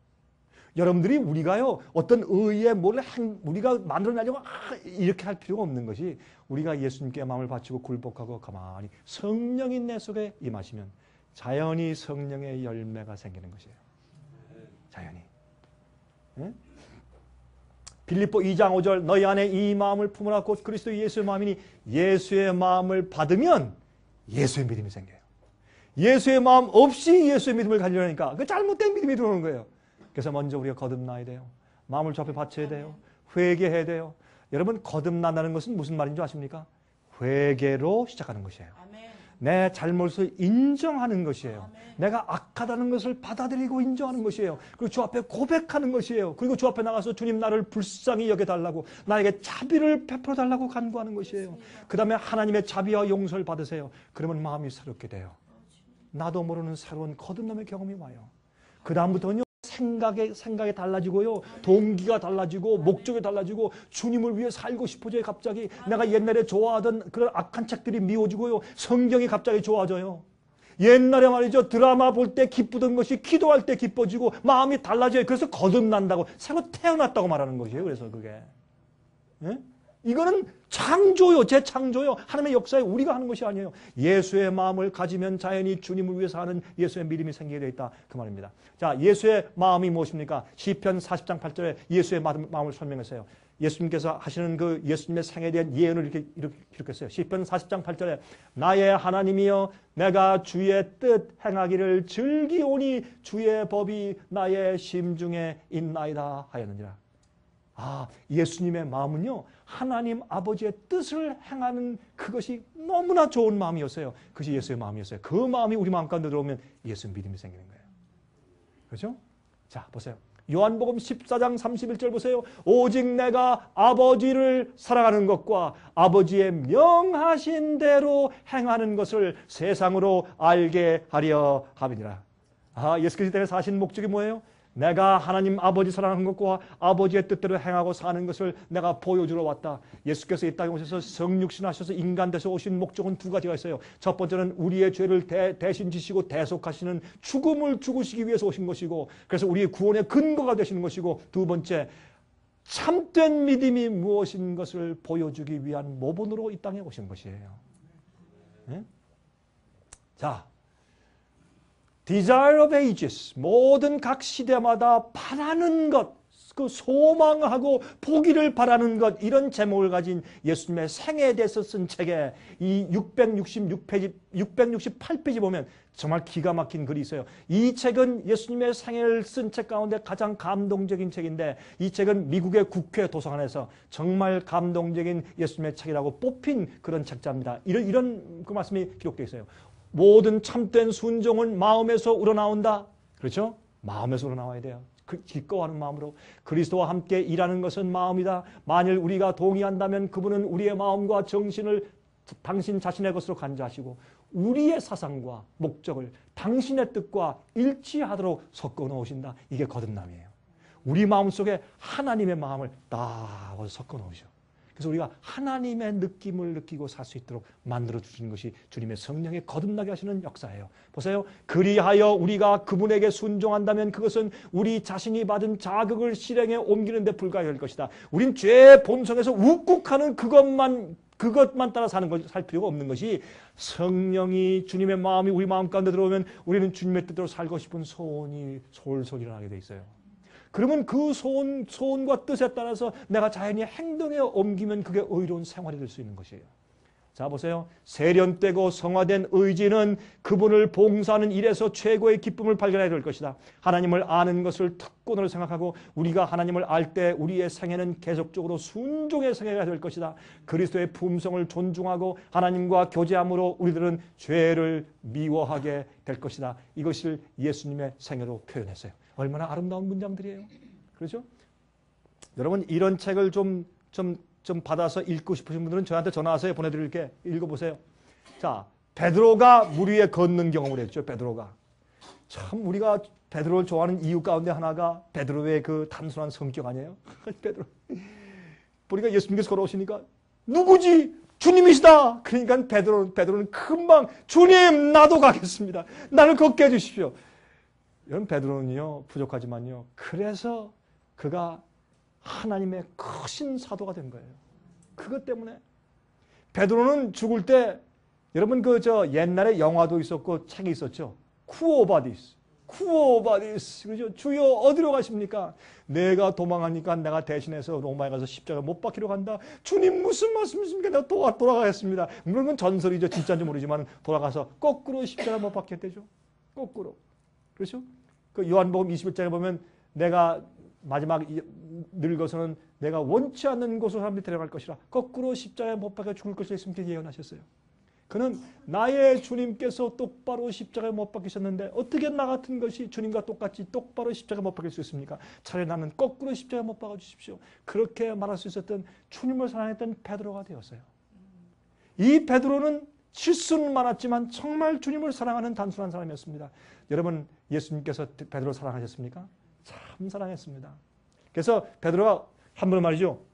S2: 여러분들이 우리가요 어떤 의에 우리가 만들어내려고 이렇게 할 필요가 없는 것이 우리가 예수님께 마음을 바치고 굴복하고 가만히 성령이 내 속에 임하시면 자연히 성령의 열매가 생기는 것이에요. 자연히. 네? 빌립보 2장 5절 너희 안에 이 마음을 품으라 곧 그리스도 예수의 마음이니 예수의 마음을 받으면 예수의 믿음이 생겨요. 예수의 마음 없이 예수의 믿음을 가지려니까 그 잘못된 믿음이 들어오는 거예요. 그래서 먼저 우리가 거듭나야 돼요. 마음을 주 앞에 바쳐야 돼요. 회개해야 돼요. 여러분 거듭난다는 것은 무슨 말인 줄 아십니까? 회개로 시작하는 것이에요. 내 잘못을 인정하는 것이에요. 내가 악하다는 것을 받아들이고 인정하는 것이에요. 그리고 주 앞에 고백하는 것이에요. 그리고 주 앞에 나가서 주님 나를 불쌍히 여겨달라고, 나에게 자비를 베풀어달라고 간구하는 것이에요. 그 다음에 하나님의 자비와 용서를 받으세요. 그러면 마음이 새롭게 돼요. 나도 모르는 새로운 거듭남의 경험이 와요. 그 다음부터는요, 생각이 달라지고요, 동기가 달라지고, 목적이 달라지고, 주님을 위해 살고 싶어져요. 갑자기 내가 옛날에 좋아하던 그런 악한 책들이 미워지고요, 성경이 갑자기 좋아져요. 옛날에 말이죠, 드라마 볼 때 기쁘던 것이 기도할 때 기뻐지고 마음이 달라져요. 그래서 거듭난다고, 새로 태어났다고 말하는 것이에요. 그래서 그게, 예? 이거는 창조요, 재창조요. 하나님의 역사에 우리가 하는 것이 아니에요. 예수의 마음을 가지면 자연히 주님을 위해서 하는 예수의 믿음이 생기게 되어 있다, 그 말입니다. 자, 예수의 마음이 무엇입니까? 시편 40장 8절에 예수의 마음을 설명했어요. 예수님께서 하시는 그 예수님의 생에 대한 예언을 이렇게 기록했어요. 시편 40장 8절에 나의 하나님이여 내가 주의 뜻 행하기를 즐기오니 주의 법이 나의 심중에 있나이다 하였느니라. 아, 예수님의 마음은요, 하나님 아버지의 뜻을 행하는 그것이 너무나 좋은 마음이었어요. 그것이 예수의 마음이었어요. 그 마음이 우리 마음 가운데 들어오면 예수 믿음이 생기는 거예요. 그렇죠? 자, 보세요. 요한복음 14장 31절 보세요. 오직 내가 아버지를 사랑하는 것과 아버지의 명하신 대로 행하는 것을 세상으로 알게 하려 함이니라. 아, 예수 그리스도의 사신 목적이 뭐예요? 내가 하나님 아버지 사랑하는 것과 아버지의 뜻대로 행하고 사는 것을 내가 보여주러 왔다. 예수께서 이 땅에 오셔서 성육신하셔서 인간 돼서 오신 목적은 두 가지가 있어요. 첫 번째는 우리의 죄를 대신 지시고 대속하시는 죽음을 죽으시기 위해서 오신 것이고, 그래서 우리의 구원의 근거가 되시는 것이고, 두 번째 참된 믿음이 무엇인 것을 보여주기 위한 모본으로 이 땅에 오신 것이에요. 네? 자, Desire of Ages, 모든 각 시대마다 바라는 것, 그 소망하고 보기를 바라는 것, 이런 제목을 가진 예수님의 생애에 대해서 쓴 책에 이 668페이지 보면 정말 기가 막힌 글이 있어요. 이 책은 예수님의 생애를 쓴 책 가운데 가장 감동적인 책인데, 이 책은 미국의 국회 도서관에서 정말 감동적인 예수님의 책이라고 뽑힌 그런 책자입니다. 이런 그 말씀이 기록되어 있어요. 모든 참된 순종은 마음에서 우러나온다. 그렇죠? 마음에서 우러나와야 돼요. 기꺼워하는 마음으로. 그리스도와 함께 일하는 것은 마음이다. 만일 우리가 동의한다면 그분은 우리의 마음과 정신을 당신 자신의 것으로 간주하시고 우리의 사상과 목적을 당신의 뜻과 일치하도록 섞어 놓으신다. 이게 거듭남이에요. 우리 마음속에 하나님의 마음을 딱 섞어 놓으셔. 그래서 우리가 하나님의 느낌을 느끼고 살 수 있도록 만들어 주시는 것이 주님의 성령의 거듭나게 하시는 역사예요. 보세요. 그리하여 우리가 그분에게 순종한다면 그것은 우리 자신이 받은 자극을 실행에 옮기는 데 불과할 것이다. 우린 죄의 본성에서 우국하는 그것만 따라 살 필요가 없는 것이, 성령이 주님의 마음이 우리 마음 가운데 들어오면 우리는 주님의 뜻대로 살고 싶은 소원이 솔솔 일어나게 돼 있어요. 그러면 그 소원과 뜻에 따라서 내가 자연히 행동에 옮기면 그게 의로운 생활이 될 수 있는 것이에요. 자, 보세요. 세련되고 성화된 의지는 그분을 봉사하는 일에서 최고의 기쁨을 발견해야 될 것이다. 하나님을 아는 것을 특권으로 생각하고 우리가 하나님을 알 때 우리의 생애는 계속적으로 순종의 생애가 될 것이다. 그리스도의 품성을 존중하고 하나님과 교제함으로 우리들은 죄를 미워하게 될 것이다. 이것을 예수님의 생애로 표현했어요. 얼마나 아름다운 문장들이에요. 그렇죠? 여러분, 이런 책을 좀 받아서 읽고 싶으신 분들은 저한테 전화하세요. 보내드릴게. 읽어보세요. 자, 베드로가 물 위에 걷는 경험을 했죠. 베드로가. 참 우리가 베드로를 좋아하는 이유 가운데 하나가 베드로의 그 단순한 성격 아니에요? 베드로. 보니까 예수님께서 걸어오시니까 누구지? 주님이시다. 그러니까 베드로는 금방 주님 나도 가겠습니다. 나를 걷게 해주십시오. 여러분, 베드로는요 부족하지만요, 그래서 그가 하나님의 크신 사도가 된 거예요. 그것 때문에 베드로는 죽을 때, 여러분 옛날에 영화도 있었고 책이 있었죠. 쿠오바디스. 그죠? 주여 어디로 가십니까? 내가 도망하니까 내가 대신해서 로마에 가서 십자가 못 박히러 간다. 주님 무슨 말씀이십니까? 내가 돌아가겠습니다. 물론 그건 전설이죠. 진짜인지 모르지만 돌아가서 거꾸로 십자가 못 박혔대죠. 거꾸로. 그렇죠? 그 요한복음 21장에 보면 내가 마지막 늙어서는 내가 원치 않는 곳으로 사람들이 데려갈 것이라 거꾸로 십자가에 못 박혀 죽을 것을 예수님께 예언하셨어요. 그는 나의 주님께서 똑바로 십자가에 못 박히셨는데 어떻게 나 같은 것이 주님과 똑같이 똑바로 십자가에 못 박힐 수 있습니까? 차라리 나는 거꾸로 십자가에 못 박아 주십시오. 그렇게 말할 수 있었던 주님을 사랑했던 베드로가 되었어요. 이 베드로는 실수는 많았지만 정말 주님을 사랑하는 단순한 사람이었습니다. 여러분, 예수님께서 베드로 사랑하셨습니까? 참 사랑했습니다. 그래서 베드로가 한 번 말이죠.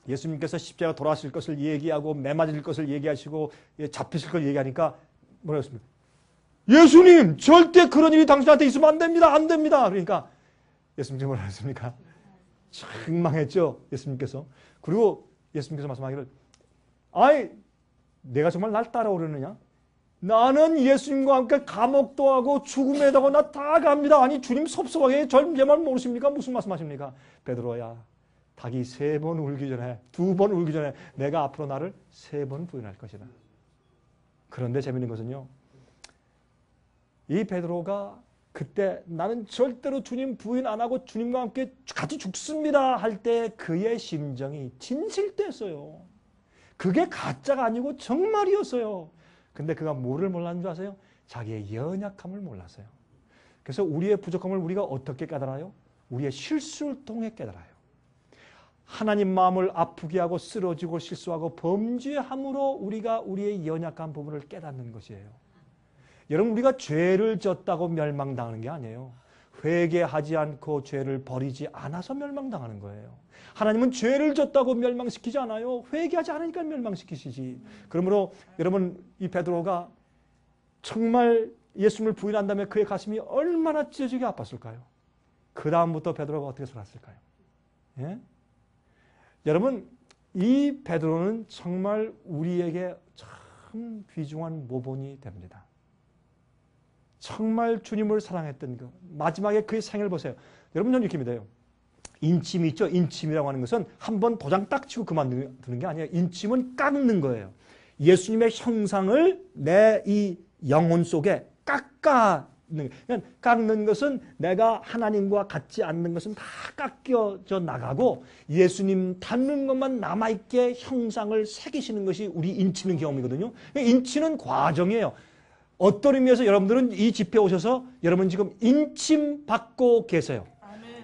S2: 예수님께서 십자가 돌아가실 것을 얘기하고 매 맞을 것을 얘기하시고 잡히실 걸 얘기하니까 뭐라 했습니까? 예수님, 절대 그런 일이 당신한테 있으면 안 됩니다. 안 됩니다. 그러니까 예수님께서 뭐라 했습니까? 참 망했죠. 예수님께서. 그리고 예수님께서 말씀하기를, 아이, 내가 정말 날 따라오려느냐? 나는 예수님과 함께 감옥도 하고 죽음에도 하고 나 다 갑니다. 아니, 주님 섭섭하게 제 말 모르십니까? 무슨 말씀하십니까? 베드로야, 닭이 3번 울기 전에, 2번 울기 전에 내가 앞으로 나를 3번 부인할 것이다. 그런데 재밌는 것은요, 이 베드로가 그때 나는 절대로 주님 부인 안 하고 주님과 함께 같이 죽습니다 할 때 그의 심정이 진실됐어요. 그게 가짜가 아니고 정말이었어요. 근데 그가 뭐를 몰랐는 줄 아세요? 자기의 연약함을 몰랐어요. 그래서 우리의 부족함을 우리가 어떻게 깨달아요? 우리의 실수를 통해 깨달아요. 하나님 마음을 아프게 하고 쓰러지고 실수하고 범죄함으로 우리가 우리의 연약한 부분을 깨닫는 것이에요. 여러분, 우리가 죄를 졌다고 멸망당하는 게 아니에요. 회개하지 않고 죄를 버리지 않아서 멸망당하는 거예요. 하나님은 죄를 졌다고 멸망시키지 않아요. 회개하지 않으니까 멸망시키시지. 그러므로 여러분, 이 베드로가 정말 예수님을 부인한 다음에 그의 가슴이 얼마나 찢어지게 아팠을까요? 그 다음부터 베드로가 어떻게 살았을까요? 예? 여러분, 이 베드로는 정말 우리에게 참 귀중한 모본이 됩니다. 정말 주님을 사랑했던 것. 마지막에 그의 생애를 보세요. 여러분, 저는 이렇게 믿어요. 인침이 있죠. 인침이라고 하는 것은 한번 도장 딱 치고 그만두는 게 아니에요. 인침은 깎는 거예요. 예수님의 형상을 내 이 영혼 속에 깎는 것은 내가 하나님과 같지 않는 것은 다 깎여져 나가고 예수님 닮는 것만 남아있게 형상을 새기시는 것이 우리 인치는 경험이거든요. 인치는 과정이에요. 어떤 의미에서 여러분들은 이 집회에 오셔서 여러분 지금 인침 받고 계세요.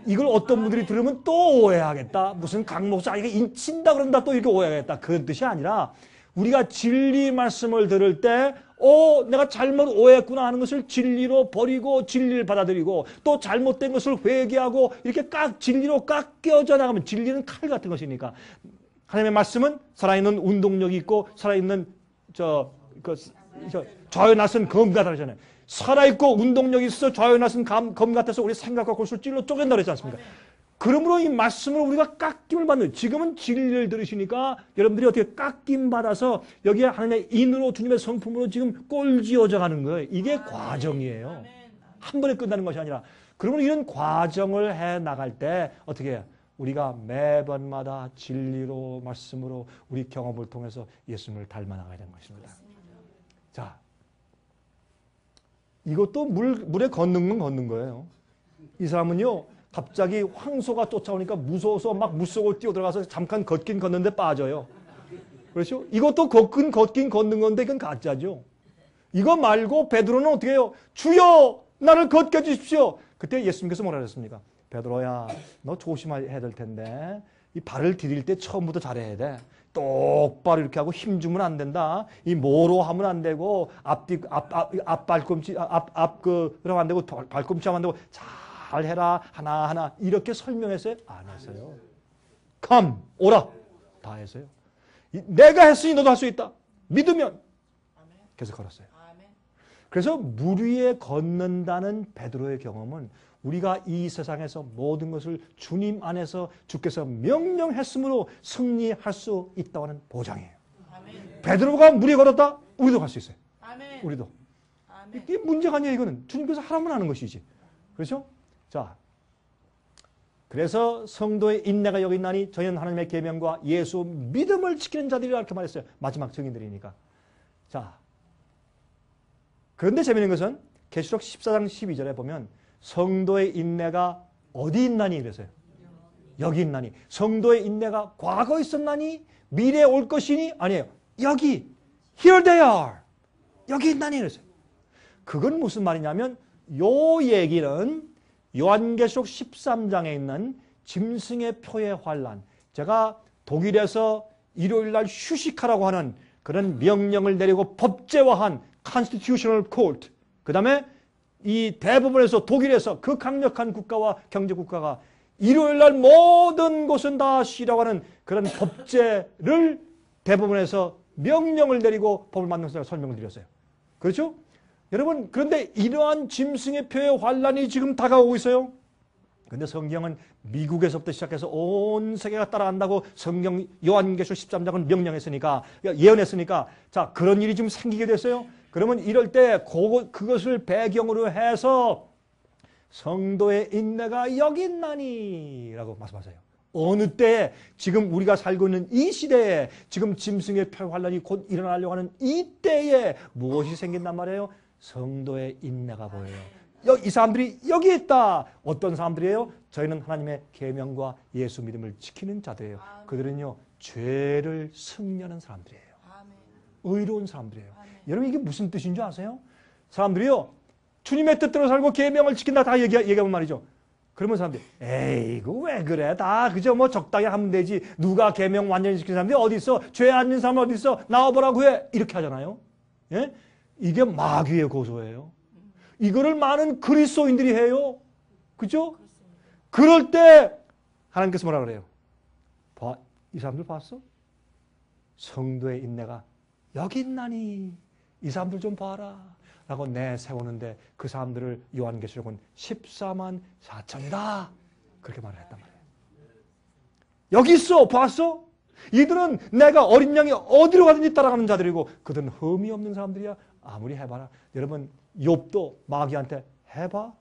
S2: 이걸 어떤 분들이 들으면 또 오해하겠다. 무슨 강 목사 이게 인친다 그런다 또 이렇게 오해하겠다. 그런 뜻이 아니라 우리가 진리 말씀을 들을 때 내가 잘못 오해했구나 하는 것을 진리로 버리고 진리를 받아들이고 또 잘못된 것을 회개하고 이렇게 진리로 깎여져 나가면 진리는 칼 같은 것이니까 하나님의 말씀은 살아있는 운동력이 있고 살아있는 좌우 낯선 검 같다 그러잖아요. 살아있고 운동력이 있어 좌우 낯선 검 같아서 우리 생각과 골수를 찔러 쪼갠다 그랬지 않습니까? 그러므로 이 말씀을 우리가 깎임을 받는, 지금은 진리를 들으시니까 여러분들이 어떻게 깎임 받아서 여기에 하나님의 인으로 주님의 성품으로 지금 꼴지어져 가는 거예요. 이게 과정이에요. 한 번에 끝나는 것이 아니라. 그러면 이런 과정을 해 나갈 때 어떻게 해요? 우리가 매번마다 진리로 말씀으로 우리 경험을 통해서 예수님을 닮아 나가야 되는 것입니다. 자, 이것도 물에 걷는 건 걷는 거예요. 이 사람은요, 갑자기 황소가 쫓아오니까 무서워서 막 물속으로 뛰어들어가서 잠깐 걷긴 걷는데 빠져요. 그렇죠? 이것도 걷긴 걷는 건데 이건 가짜죠. 이거 말고 베드로는 어떻게 해요? 주여 나를 걷게 해주십시오. 그때 예수님께서 뭐라 하셨습니까? 베드로야 너 조심해야 될 텐데 이 발을 디딜 때 처음부터 잘해야 돼. 똑바로 이렇게 하고 힘 주면 안 된다. 이 뭐로 하면 안 되고 앞 발꿈치 그러면 안 되고 발꿈치 하면 안 되고 잘 해라 하나하나 이렇게 설명했어요? 안 했어요. Come 오라 다 했어요. 내가 했으니 너도 할 수 있다. 믿으면 계속 걸었어요. 그래서 물 위에 걷는다는 베드로의 경험은 우리가 이 세상에서 모든 것을 주님 안에서 주께서 명령했으므로 승리할 수 있다고 하는 보장이에요. 아멘. 베드로가 물에 걸었다? 우리도 갈 수 있어요. 아멘. 우리도. 아멘. 이게 문제가 아니에요. 이거는 주님께서 하라면 하는 것이지. 그렇죠? 자, 그래서 성도의 인내가 여기 있나니 저희는 하나님의 계명과 예수 믿음을 지키는 자들이라 이렇게 말했어요. 마지막 증인들이니까. 자, 그런데 재미있는 것은 계시록 14장 12절에 보면 성도의 인내가 어디 있나니 그랬어요. 여기 있나니. 성도의 인내가 과거에 있었나니 미래에 올 것이니 아니에요. 여기. Here they are. 여기 있나니 그랬어요. 그건 무슨 말이냐면 요 얘기는 요한계시록 13장에 있는 짐승의 표의 환란, 제가 독일에서 일요일날 휴식하라고 하는 그런 명령을 내리고 법제화한 Constitutional Court, 그 다음에 이 대법원에서 독일에서 그 강력한 국가와 경제국가가 일요일날 모든 곳은 다 쉬라고 하는 그런 법제를 대법원에서 명령을 내리고 법을 만들어서 설명을 드렸어요. 그렇죠? 여러분, 그런데 이러한 짐승의 표의 환란이 지금 다가오고 있어요. 그런데 성경은 미국에서부터 시작해서 온 세계가 따라간다고 성경 요한계시록 13장은 명령했으니까, 예언했으니까, 자, 그런 일이 지금 생기게 됐어요. 그러면 이럴 때 그것을 배경으로 해서 성도의 인내가 여기 있나니 라고 말씀하세요. 어느 때에, 지금 우리가 살고 있는 이 시대에, 지금 짐승의 표 환란이 곧 일어나려고 하는 이 때에 무엇이 생긴단 말이에요? 성도의 인내가 보여요. 이 사람들이 여기 있다. 어떤 사람들이에요? 저희는 하나님의 계명과 예수 믿음을 지키는 자들이에요. 그들은요, 죄를 승리하는 사람들이에요. 의로운 사람들이에요. 여러분, 이게 무슨 뜻인 줄 아세요? 사람들이요, 주님의 뜻대로 살고 계명을 지킨다 다 얘기하면 말이죠. 그러면 사람들이, 에이, 이거 왜 그래? 다 그저 뭐 적당히 하면 되지. 누가 계명 완전히 지키는 사람들이 어디 있어? 죄 안 있는 사람 어디 있어? 나와보라고 해. 이렇게 하잖아요. 예? 이게 마귀의 고소예요. 이거를 많은 그리스도인들이 해요. 그죠? 그럴 때 하나님께서 뭐라 그래요? 이 사람들 봤어? 성도의 인내가 여기 있나니 이 사람들 좀 봐라 라고 내세우는데 그 사람들을 요한계시록은 14만 4천이다 그렇게 말을 했단 말이에요. 여기 있어. 봤어? 이들은 내가 어린 양이 어디로 가든지 따라가는 자들이고 그들은 흠이 없는 사람들이야. 아무리 해봐라. 여러분, 욥도 마귀한테 해봐.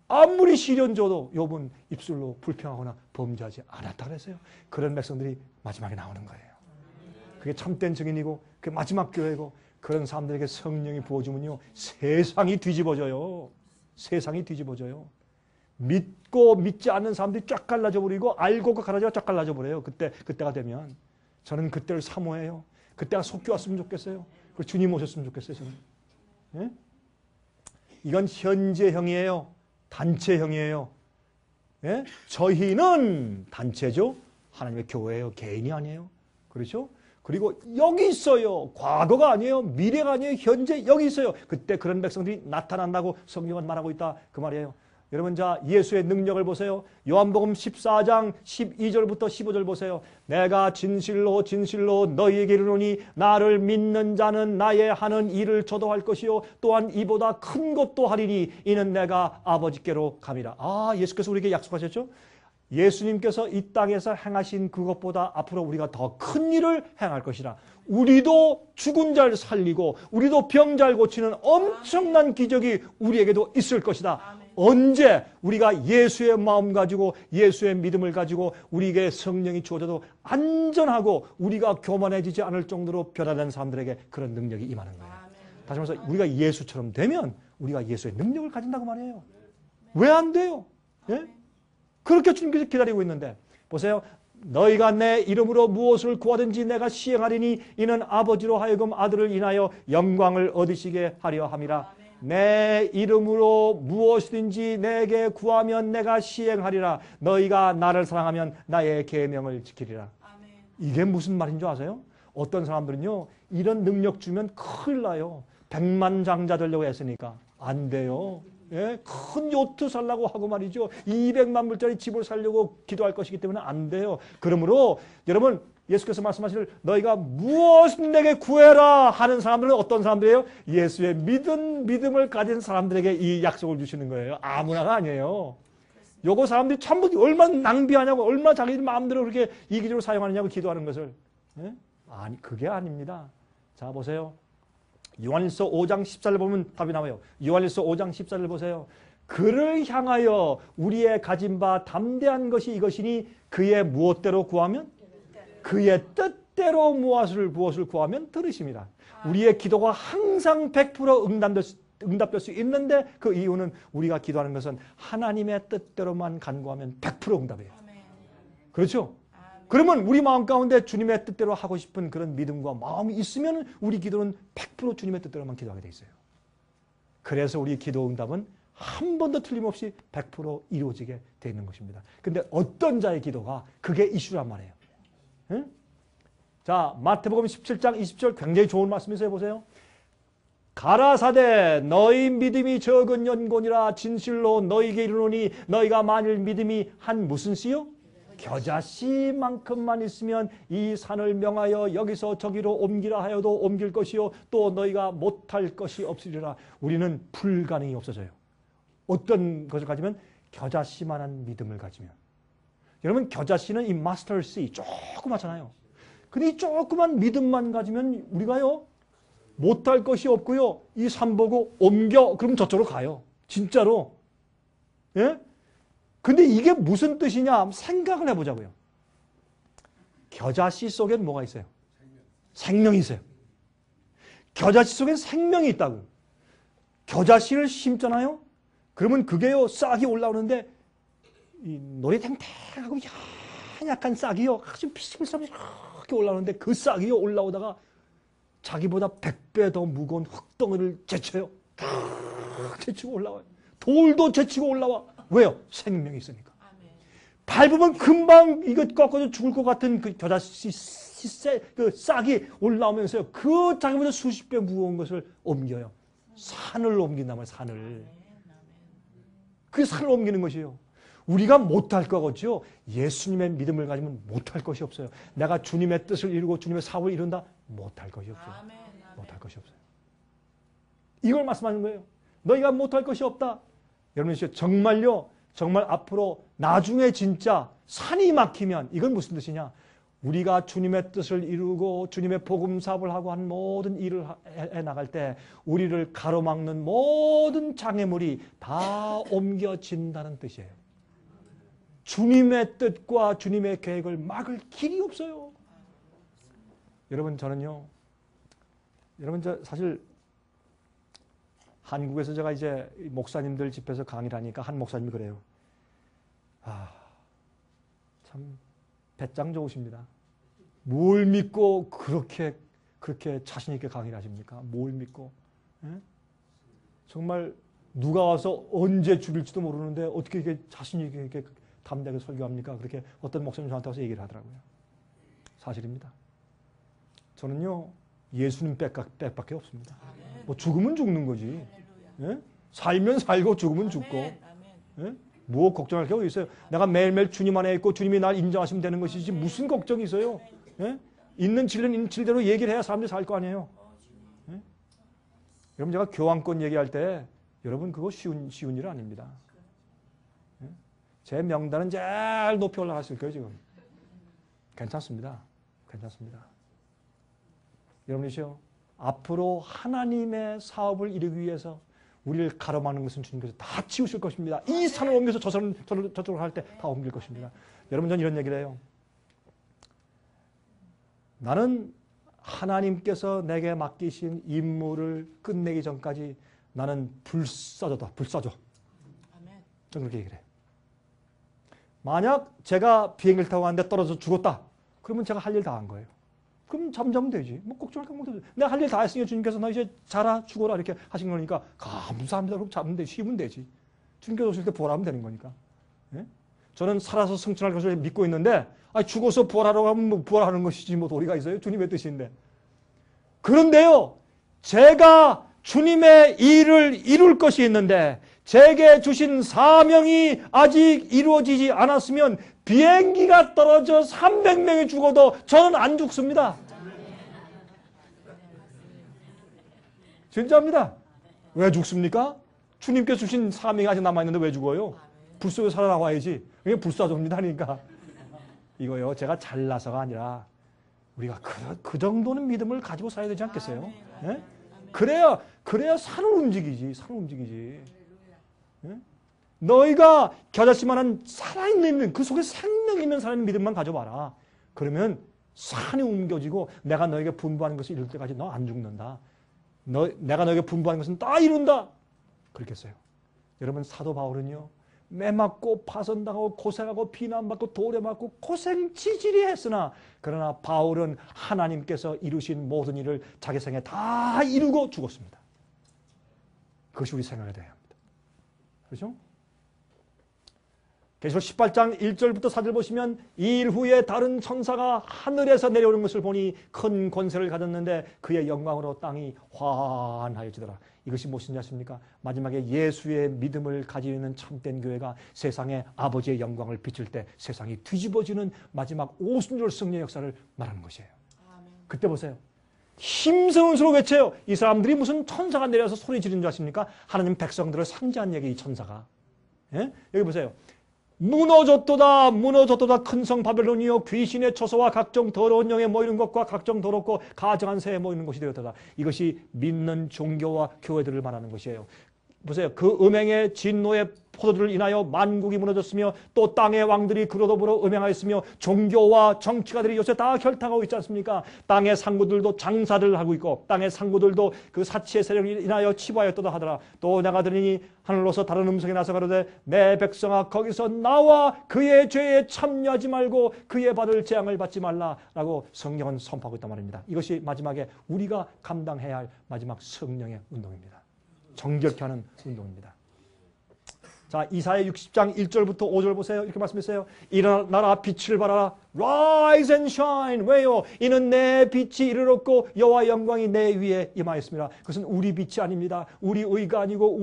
S2: 아무리 시련 줘도 욥은 입술로 불평하거나 범죄하지 않았다 그랬어요. 그런 백성들이 마지막에 나오는 거예요. 그게 참된 증인이고 그게 마지막 교회고, 그런 사람들에게 성령이 부어주면요, 세상이 뒤집어져요. 세상이 뒤집어져요. 믿고 믿지 않는 사람들이 쫙 갈라져 버리고, 알고가 갈라져 쫙 갈라져 버려요. 그때가 되면 저는 그때를 사모해요. 그때가 속히 왔으면 좋겠어요. 그리고 주님 오셨으면 좋겠어요. 저는. 예? 이건 현재형이에요. 단체형이에요. 예? 저희는 단체죠. 하나님의 교회예요. 개인이 아니에요. 그렇죠? 그리고 여기 있어요. 과거가 아니에요. 미래가 아니에요. 현재 여기 있어요. 그때 그런 백성들이 나타난다고 성경은 말하고 있다. 그 말이에요. 여러분, 자, 예수의 능력을 보세요. 요한복음 14장 12절부터 15절 보세요. 내가 진실로 진실로 너희에게 이르노니 나를 믿는 자는 나의 하는 일을 저도 할 것이요 또한 이보다 큰 것도 하리니 이는 내가 아버지께로 감이라. 아, 예수께서 우리에게 약속하셨죠? 예수님께서 이 땅에서 행하신 그것보다 앞으로 우리가 더 큰 일을 행할 것이라. 우리도 죽은 자를 살리고 우리도 병 잘 고치는 엄청난 기적이 우리에게도 있을 것이다. 언제 우리가 예수의 마음 가지고 예수의 믿음을 가지고 우리에게 성령이 주어져도 안전하고 우리가 교만해지지 않을 정도로 변화된 사람들에게 그런 능력이 임하는 거예요. 다시 말해서 우리가 예수처럼 되면 우리가 예수의 능력을 가진다고 말이에요. 왜 안 돼요? 예? 그렇게 주님께서 기다리고 있는데 보세요. 너희가 내 이름으로 무엇을 구하든지 내가 시행하리니 이는 아버지로 하여금 아들을 인하여 영광을 얻으시게 하려 함이라. 내 이름으로 무엇이든지 내게 구하면 내가 시행하리라. 너희가 나를 사랑하면 나의 계명을 지키리라. 이게 무슨 말인 줄 아세요? 어떤 사람들은요, 이런 능력 주면 큰일 나요. 백만장자 되려고 했으니까 안 돼요. 예? 큰 요트 살라고 하고 말이죠. 200만 불짜리 집을 살려고 기도할 것이기 때문에 안 돼요. 그러므로 여러분, 예수께서 말씀하시길 너희가 무엇을 내게 구해라 하는 사람들은 어떤 사람들이에요? 예수의 믿음을 가진 사람들에게 이 약속을 주시는 거예요. 아무나가 아니에요. 요거 사람들이 전부 얼마나 낭비하냐고, 얼마나 자기들 마음대로 그렇게 이기적으로 사용하느냐고 기도하는 것을. 예? 아니, 그게 아닙니다. 자, 보세요. 요한일서 5장 14절 보면 답이 나와요. 요한일서 5장 14절 보세요. 그를 향하여 우리의 가진 바 담대한 것이 이것이니 그의 무엇대로 구하면? 그의 뜻대로 무엇을 구하면 들으십니다. 우리의 기도가 항상 100% 응답될 수 있는데 그 이유는 우리가 기도하는 것은 하나님의 뜻대로만 간구하면 100% 응답이에요. 그렇죠? 그러면 우리 마음 가운데 주님의 뜻대로 하고 싶은 그런 믿음과 마음이 있으면 우리 기도는 100% 주님의 뜻대로만 기도하게 돼 있어요. 그래서 우리 기도 응답은 한 번도 틀림없이 100% 이루어지게 되어 있는 것입니다. 근데 어떤 자의 기도가 그게 이슈란 말이에요. 응? 자, 마태복음 17장 20절 굉장히 좋은 말씀이세요. 보세요. 가라사대 너희 믿음이 적은 연곤이라 진실로 너희에게 이르노니 너희가 만일 믿음이 한 무슨 씨요? 겨자씨만큼만 있으면 이 산을 명하여 여기서 저기로 옮기라 하여도 옮길 것이요 또 너희가 못할 것이 없으리라. 우리는 불가능이 없어져요. 어떤 것을 가지면 겨자씨만한 믿음을 가지면. 여러분 겨자씨는 이 마스터드 씨 조그맣잖아요. 근데 이 조그만 믿음만 가지면 우리가요 못할 것이 없고요. 이 산 보고 옮겨 그럼 저쪽으로 가요. 진짜로. 예? 근데 이게 무슨 뜻이냐 생각을 해보자고요. 겨자씨 속엔 뭐가 있어요? 생명이 있어요. 겨자씨 속엔 생명이 있다고. 겨자씨를 심잖아요. 그러면 그게요 싹이 올라오는데 이 노래탱탱하고 약한 싹이요 아주 비실비실하게 올라오는데 그 싹이요 올라오다가 자기보다 100배 더 무거운 흙덩이를 제쳐요. 제치고 올라와요. 돌도 제치고 올라와. 왜요? 생명이 있으니까. 밟으면 금방 이거 꺾어져 죽을 것 같은 그 겨자씨 그 싹이 올라오면서요. 그 자기보다 수십 배 무거운 것을 옮겨요. 산을 옮긴단 말이에요. 산을. 그 산을 옮기는 것이에요. 우리가 못할 거겠죠. 예수님의 믿음을 가지면 못할 것이 없어요. 내가 주님의 뜻을 이루고 주님의 사업을 이룬다? 못할 것이 없어요. 못할 것이 없어요. 이걸 말씀하는 거예요. 너희가 못할 것이 없다. 여러분 정말요. 정말 앞으로 나중에 진짜 산이 막히면 이건 무슨 뜻이냐. 우리가 주님의 뜻을 이루고 주님의 복음 사업을 하고 한 모든 일을 해나갈 때 우리를 가로막는 모든 장애물이 다 옮겨진다는 뜻이에요. 주님의 뜻과 주님의 계획을 막을 길이 없어요. 여러분 저는요. 여러분 저 사실 한국에서 제가 이제 목사님들 집에서 강의를 하니까 한 목사님이 그래요. 참 배짱 좋으십니다. 뭘 믿고 그렇게 자신 있게 강의를 하십니까? 뭘 믿고? 예? 정말 누가 와서 언제 죽일지도 모르는데 어떻게 이렇게 자신 있게 이렇게 담대하게 설교합니까? 그렇게 어떤 목사님 저한테 와서 얘기를 하더라고요. 사실입니다. 저는요 예수님 백밖에 없습니다. 뭐 죽으면 죽는 거지. 예? 살면 살고 죽으면 죽고. 예? 뭐 걱정할 게 어디 있어요? 내가 매일매일 주님 안에 있고 주님이 날 인정하시면 되는 것이지 무슨 걱정이 있어요? 예? 있는 진리는 있는 진리대로 얘기를 해야 사람들이 살 거 아니에요. 예? 여러분 제가 교황권 얘기할 때 여러분 그거 쉬운 일 아닙니다. 예? 제 명단은 제일 높이 올라갔을 거예요 지금. 괜찮습니다. 괜찮습니다. 여러분이시요 앞으로 하나님의 사업을 이루기 위해서 우리를 가로막는 것은 주님께서 다 치우실 것입니다. 이 산을 옮겨서 저쪽으로 할 때 다 옮길 것입니다. 여러분 전 이런 얘기를 해요. 나는 하나님께서 내게 맡기신 임무를 끝내기 전까지 나는 불사조다. 불사조. 전 그렇게 얘기를 해요. 만약 제가 비행기를 타고 갔는데 떨어져서 죽었다. 그러면 제가 할 일 다 한 거예요. 그럼 잠자면 되지. 뭐 걱정할 게 없는 거지. 내가 할 일 다 했으니 주님께서 너 이제 자라 죽어라 이렇게 하신 거니까 감사합니다. 그럼 자면 되지. 쉬면 되지. 주님께서 오실 때 부활하면 되는 거니까. 예? 저는 살아서 승천할 것을 믿고 있는데 죽어서 부활하라고 하면 뭐 부활하는 것이지 뭐 도리가 있어요. 주님의 뜻인데. 그런데요. 제가 주님의 일을 이룰 것이 있는데 제게 주신 사명이 아직 이루어지지 않았으면 비행기가 떨어져 300명이 죽어도 저는 안 죽습니다. 진짜입니다. 왜 죽습니까? 주님께서 주신 사명이 아직 남아있는데 왜 죽어요? 불 속에 살아나와야지. 이게 불사조입니다. 그러니까. 이거요. 제가 잘나서가 아니라 우리가 그 정도는 믿음을 가지고 살아야 되지 않겠어요? 예? 그래야 산을 움직이지. 산을 움직이지. 예? 너희가 겨자씨만한 살아있는 그 속에 생명 있는 살아있는 믿음만 가져봐라. 그러면 산이 옮겨지고 내가 너에게 분부하는 것을 이룰 때까지 너 안 죽는다. 내가 너에게 분부하는 것은 다 이룬다. 그렇겠어요. 여러분 사도 바울은요. 매 맞고 파선당하고 고생하고 비난받고 돌에 맞고 고생 지질이 했으나 그러나 바울은 하나님께서 이루신 모든 일을 자기 생에 다 이루고 죽었습니다. 그것이 우리 생각이 되어야 합니다. 그렇죠? 계시록 18장 1절부터 4절 보시면 이 일 후에 다른 천사가 하늘에서 내려오는 것을 보니 큰 권세를 가졌는데 그의 영광으로 땅이 환하여지더라. 이것이 무엇인지 아십니까? 마지막에 예수의 믿음을 가지고 있는 참된 교회가 세상에 아버지의 영광을 비출 때 세상이 뒤집어지는 마지막 오순절 승리의 역사를 말하는 것이에요. 그때 보세요. 힘성은 소로 외쳐요. 이 사람들이 무슨 천사가 내려서 소리 지르는 줄 아십니까? 하나님 백성들을 상징한 얘기, 이 천사가. 예? 여기 보세요. 무너졌도다 무너졌도다 큰 성 바벨론이요 귀신의 처소와 각종 더러운 영에 모이는 것과 각종 더럽고 가증한 새에 모이는 것이 되었도다. 이것이 믿는 종교와 교회들을 말하는 것이에요. 보세요. 그 음행의 진노의 포도들을 인하여 만국이 무너졌으며 또 땅의 왕들이 그로 더불어 음행하였으며 종교와 정치가들이 요새 다 결탁하고 있지 않습니까? 땅의 상구들도 장사를 하고 있고 땅의 상구들도 그 사치의 세력을 인하여 치부하였도다 하더라. 또 내가 들으니 하늘로서 다른 음성이 나서 가로되 내 백성아 거기서 나와 그의 죄에 참여하지 말고 그의 받을 재앙을 받지 말라라고 성령은 선포하고 있단 말입니다. 이것이 마지막에 우리가 감당해야 할 마지막 성령의 운동입니다. 정결케 하는 운동입니다. 자, 이사야 60장 1절부터 5절 보세요. 이렇게 말씀했어요. 일어나라 빛을 발하라. Rise and shine. 왜요? 이는 내 빛이 이르렀고 여호와의 영광이 내 위에 임하였습니다. 그것은 우리 빛이 아닙니다. 우리 의가 아니고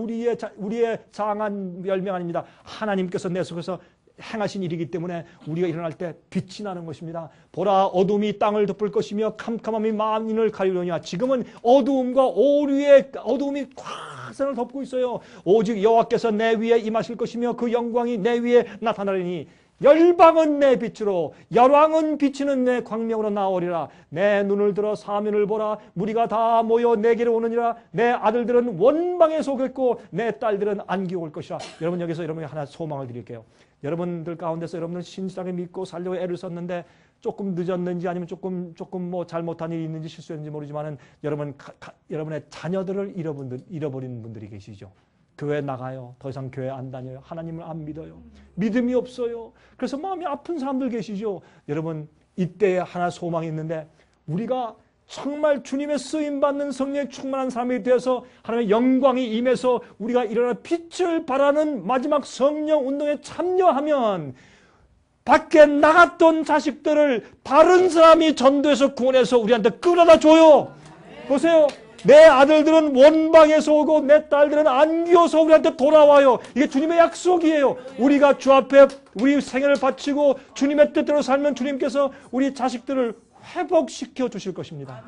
S2: 우리의 장한 열명 아닙니다. 하나님께서 내 속에서 행하신 일이기 때문에 우리가 일어날 때 빛이 나는 것입니다. 보라 어둠이 땅을 덮을 것이며 캄캄함이 만인을 가리려니와. 지금은 어두움과 오류의 어두움이 꽉산을 덮고 있어요. 오직 여호와께서 내 위에 임하실 것이며 그 영광이 내 위에 나타나리니 열방은 내 빛으로 열왕은 비치는 내 광명으로 나오리라. 내 눈을 들어 사면을 보라. 무리가 다 모여 내게로 오느니라. 내 아들들은 원방에 속했고 내 딸들은 안기고 올 것이라. 여러분 여기서 여러분에게 하나 소망을 드릴게요. 여러분들 가운데서 여러분은 신실하게 믿고 살려고 애를 썼는데 조금 늦었는지 아니면 조금 뭐 잘못한 일이 있는지 실수했는지 모르지만은 여러분의 자녀들을 잃어버린 분들이 계시죠. 교회 나가요. 더 이상 교회 안 다녀요. 하나님을 안 믿어요. 믿음이 없어요. 그래서 마음이 아픈 사람들 계시죠. 여러분 이때에 하나 소망이 있는데 우리가 정말 주님의 쓰임받는 성령에 충만한 사람이 되어서 하나님의 영광이 임해서 우리가 일어나 빛을 발하는 마지막 성령 운동에 참여하면 밖에 나갔던 자식들을 다른 사람이 전도해서 구원해서 우리한테 끌어다 줘요. 보세요. 내 아들들은 원방에서 오고 내 딸들은 안기어서 우리한테 돌아와요. 이게 주님의 약속이에요. 우리가 주 앞에 우리 생애를 바치고 주님의 뜻대로 살면 주님께서 우리 자식들을 회복시켜 주실 것입니다.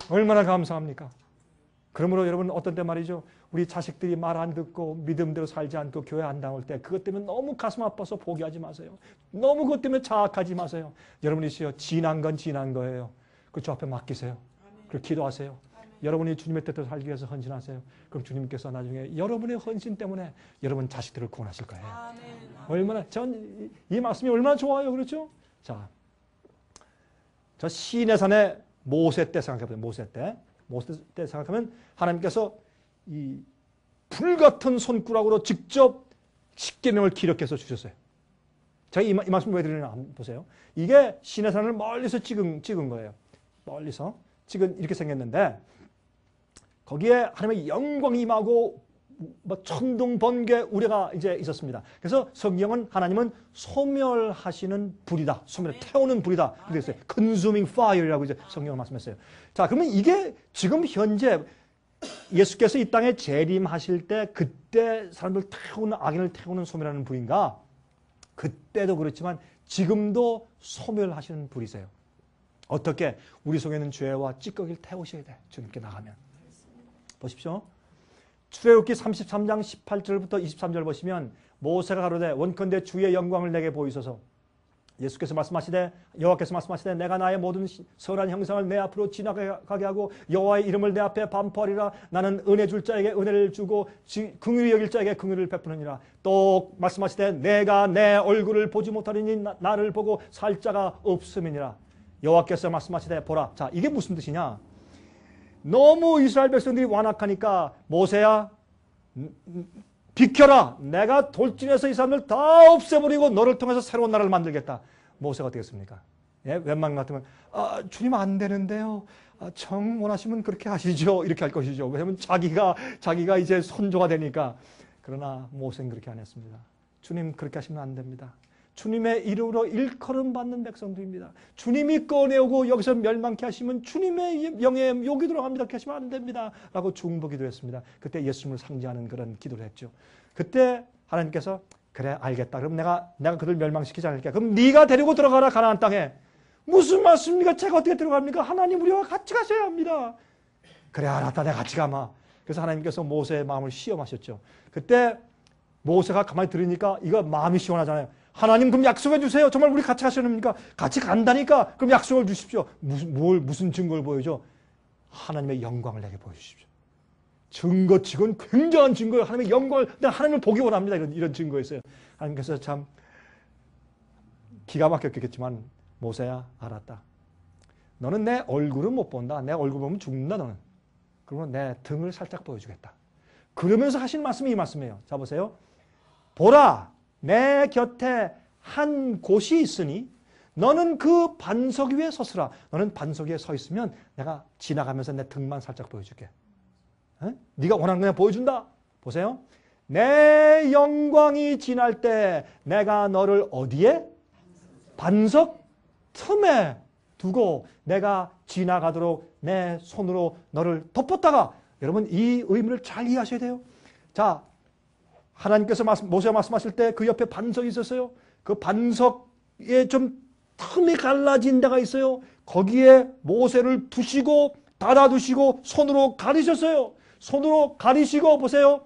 S2: 얼마나 감사합니까? 그러므로 여러분 어떤 때 말이죠. 우리 자식들이 말 안 듣고 믿음대로 살지 않고 교회 안 나올 때 그것 때문에 너무 가슴 아파서 포기하지 마세요. 너무 그것 때문에 자학하지 마세요. 여러분이시여 지난 건 지난 거예요. 그 주 앞에 맡기세요. 그리고 기도하세요. 여러분이 주님의 뜻대로 살기 위해서 헌신하세요. 그럼 주님께서 나중에 여러분의 헌신 때문에 여러분 자식들을 구원하실 거예요. 얼마나 전 이 말씀이 얼마나 좋아요. 그렇죠? 자, 저 시내산의 모세 때 생각해보세요. 모세 때 생각하면 하나님께서 이 불같은 손가락으로 직접 십계명을 기록해서 주셨어요. 제가 이 말씀 왜 드리느냐 보세요. 이게 시내산을 멀리서 찍은 거예요. 멀리서 찍은 이렇게 생겼는데 거기에 하나님의 영광이 임하고 뭐 천둥 번개 우레가 이제 있었습니다. 그래서 성경은 하나님은 소멸하시는 불이다. 소멸 태우는 불이다. 그랬어요. Consuming fire이라고 이제 성경을 말씀했어요. 자, 그러면 이게 지금 현재 예수께서 이 땅에 재림하실 때 그때 사람들 태우는 악인을 태우는 소멸하는 불인가? 그때도 그렇지만 지금도 소멸하시는 불이세요. 어떻게? 우리 속에 있는 죄와 찌꺼기를 태우셔야 돼. 주님께 나가면. 보십시오. 출애굽기 33장 18절부터 23절 보시면 모세가 가로되 원컨대 주의 영광을 내게 보이소서. 예수께서 말씀하시되 여호와께서 말씀하시되 내가 나의 모든 선한 형상을 내 앞으로 지나가게 하고 여호와의 이름을 내 앞에 반포하리라. 나는 은혜 줄 자에게 은혜를 주고 긍휼히 여길 자에게 긍휼을 베푸느니라. 또 말씀하시되 내가 내 얼굴을 보지 못하리니 나를 보고 살 자가 없음이니라. 여호와께서 말씀하시되 보라. 자, 이게 무슨 뜻이냐? 너무 이스라엘 백성들이 완악하니까 모세야 비켜라. 내가 돌진해서 이 사람들 다 없애버리고 너를 통해서 새로운 나라를 만들겠다. 모세가 어떻게 했습니까? 예? 웬만한 것 같으면 주님 안 되는데요. 정 원하시면 그렇게 하시죠. 이렇게 할 것이죠. 왜냐하면 자기가 이제 선조가 되니까. 그러나 모세는 그렇게 안 했습니다. 주님 그렇게 하시면 안 됩니다. 주님의 이름으로 일컬음 받는 백성들입니다. 주님이 꺼내오고 여기서 멸망케 하시면 주님의 영에 욕이 들어갑니다. 그렇게 하시면 안 됩니다. 라고 중보기도 했습니다. 그때 예수님을 상징하는 그런 기도를 했죠. 그때 하나님께서 그래 알겠다. 그럼 내가 그들 멸망시키지 않을게. 그럼 네가 데리고 들어가라 가나안 땅에. 무슨 말씀입니까? 제가 어떻게 들어갑니까? 하나님 우리와 같이 가셔야 합니다. 그래 알았다. 내가 같이 가마. 그래서 하나님께서 모세의 마음을 시험하셨죠. 그때 모세가 가만히 들으니까 이거 마음이 시원하잖아요. 하나님 그럼 약속해 주세요. 정말 우리 같이 가셔야 합니까? 같이 간다니까. 그럼 약속을 주십시오. 무슨 증거를 보여줘? 하나님의 영광을 내게 보여주십시오. 증거치곤 굉장한 증거예요. 하나님의 영광을, 내가 하나님을 보기 원합니다. 이런 증거였어요. 하나님께서 참 기가 막혔겠지만 모세야 알았다. 너는 내 얼굴은 못 본다. 내 얼굴 보면 죽는다 너는. 그러면 내 등을 살짝 보여주겠다. 그러면서 하신 말씀이 이 말씀이에요. 자 보세요. 보라 내 곁에 한 곳이 있으니 너는 그 반석 위에 서서라. 너는 반석 위에 서 있으면 내가 지나가면서 내 등만 살짝 보여줄게. 에? 네가 원하는 거 내가 보여준다. 보세요. 내 영광이 지날 때 내가 너를 어디에? 반석 틈에 두고 내가 지나가도록 내 손으로 너를 덮었다가, 여러분 이 의미를 잘 이해하셔야 돼요. 자, 하나님께서 모세가 말씀하실 때 그 옆에 반석이 있었어요. 그 반석에 좀 틈이 갈라진 데가 있어요. 거기에 모세를 두시고 닫아두시고 손으로 가리셨어요. 손으로 가리시고 보세요.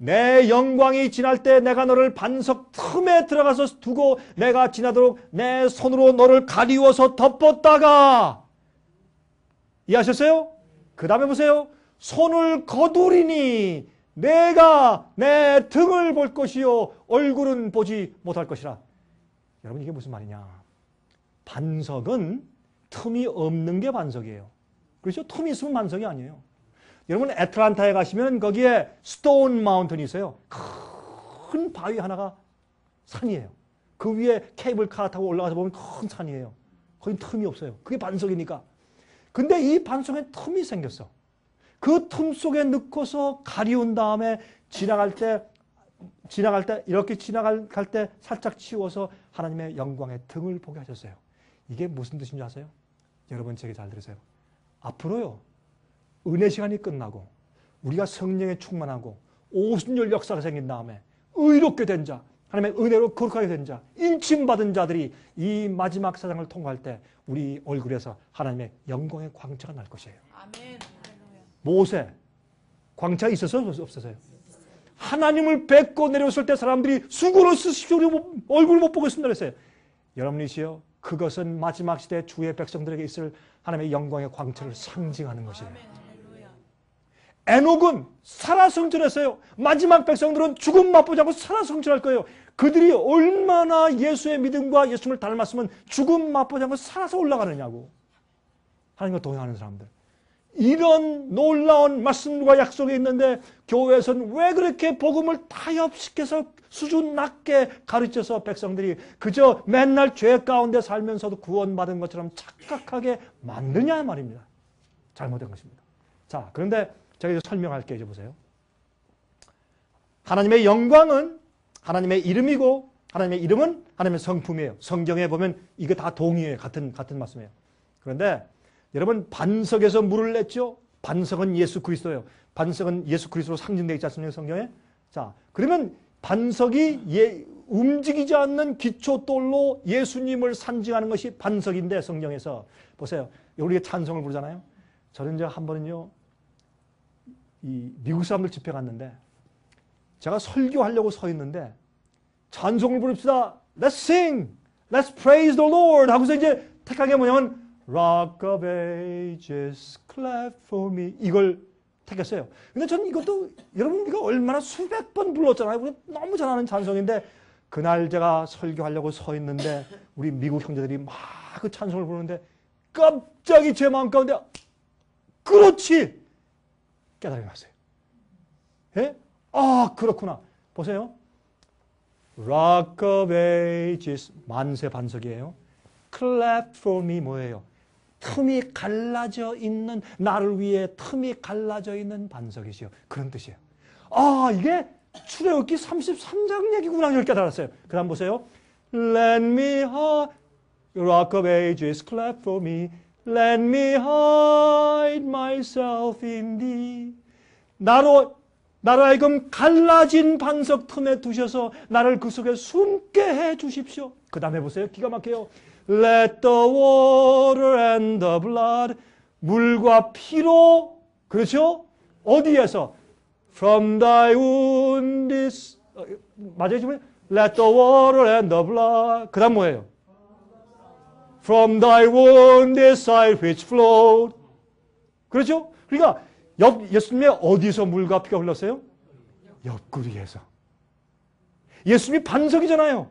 S2: 내 영광이 지날 때 내가 너를 반석 틈에 들어가서 두고 내가 지나도록 내 손으로 너를 가리워서 덮었다가, 이해하셨어요? 그 다음에 보세요. 손을 거두리니 내가 내 등을 볼 것이요 얼굴은 보지 못할 것이라. 여러분 이게 무슨 말이냐? 반석은 틈이 없는 게 반석이에요. 그렇죠? 틈이 있으면 반석이 아니에요. 여러분 애틀란타에 가시면 거기에 스톤 마운틴이 있어요. 큰 바위 하나가 산이에요. 그 위에 케이블카 타고 올라가서 보면 큰 산이에요. 거긴 틈이 없어요. 그게 반석이니까. 근데 이 반석에 틈이 생겼어. 그 틈 속에 넣고서 가리운 다음에 지나갈 때 이렇게 지나갈 때 살짝 치워서 하나님의 영광의 등을 보게 하셨어요. 이게 무슨 뜻인지 아세요? 여러분 제게 잘 들으세요. 앞으로요. 은혜 시간이 끝나고 우리가 성령에 충만하고 오순절 역사가 생긴 다음에 의롭게 된 자, 하나님의 은혜로 거룩하게 된 자, 인침받은 자들이 이 마지막 사장을 통과할 때 우리 얼굴에서 하나님의 영광의 광채가 날 것이에요.
S3: 아멘.
S2: 모세 광채가 있었어요? 없었어요? 하나님을 뵙고 내려왔을 때 사람들이 수고를 쓰십시오. 얼굴 못 보겠습니다 그랬어요. 여러분이시여, 그것은 마지막 시대 주의 백성들에게 있을 하나님의 영광의 광채를 상징하는 것이에요. 에녹은 살아 성전했어요. 마지막 백성들은 죽음 맛보지 않고 살아 성전할 거예요. 그들이 얼마나 예수의 믿음과 예수님을 닮았으면 죽음 맛보지 않고 살아서 올라가느냐고. 하나님과 동행하는 사람들. 이런 놀라운 말씀과 약속이 있는데 교회에서는 왜 그렇게 복음을 타협시켜서 수준 낮게 가르쳐서 백성들이 그저 맨날 죄 가운데 살면서도 구원받은 것처럼 착각하게 만드냐 말입니다. 잘못된 것입니다. 자, 그런데 제가 이제 설명할게요. 이제 보세요. 하나님의 영광은 하나님의 이름이고 하나님의 이름은 하나님의 성품이에요. 성경에 보면 이거 다 동의해요. 같은 말씀이에요. 그런데 여러분 반석에서 물을 냈죠? 반석은 예수 그리스도예요. 반석은 예수 그리스도로 상징되어 있지 않습니까? 성경에? 자, 그러면 반석이 움직이지 않는 기초돌로 예수님을 상징하는 것이 반석인데 성경에서 보세요. 우리가 찬송을 부르잖아요. 저는 이제 한 번은요. 이 미국 사람들 집회 갔는데 제가 설교하려고 서 있는데 찬송을 부릅시다. Let's sing. Let's praise the Lord. 하고서 이제 택한 게 뭐냐면 Rock of Ages, clap for me. 이걸 택했어요. 근데 저는 이것도 여러분 우리가 얼마나 수백 번 불렀잖아요. 우리 너무 잘 아는 찬송인데 그날 제가 설교하려고 서 있는데 우리 미국 형제들이 막 그 찬송을 부르는데 갑자기 제 마음 가운데 그렇지! 깨달음이 왔어요. 예? 그렇구나. 보세요. Rock of Ages 만세 반석이에요. Clap for me 뭐예요? 틈이 갈라져 있는 나를 위해 틈이 갈라져 있는 반석이시요. 그런 뜻이에요. 아 이게 출애굽기 33장 얘기구나 이렇게 깨달았어요. 그 다음 보세요. Let me hide, Rock of Ages, clap for me. Let me hide myself in thee. 나로 하여금 갈라진 반석 틈에 두셔서 나를 그 속에 숨게 해 주십시오. 그 다음에 보세요. 기가 막혀요. Let the water and the blood. 물과 피로, 그렇죠? 어디에서? From thy wounds. 맞아요, 지금? Let the water and the blood. 그 다음 뭐예요? From thy wounded side which flowed. 그렇죠? 그러니까 예수님의 어디서 물과 피가 흘렀어요? 옆구리에서. 예수님이 반석이잖아요.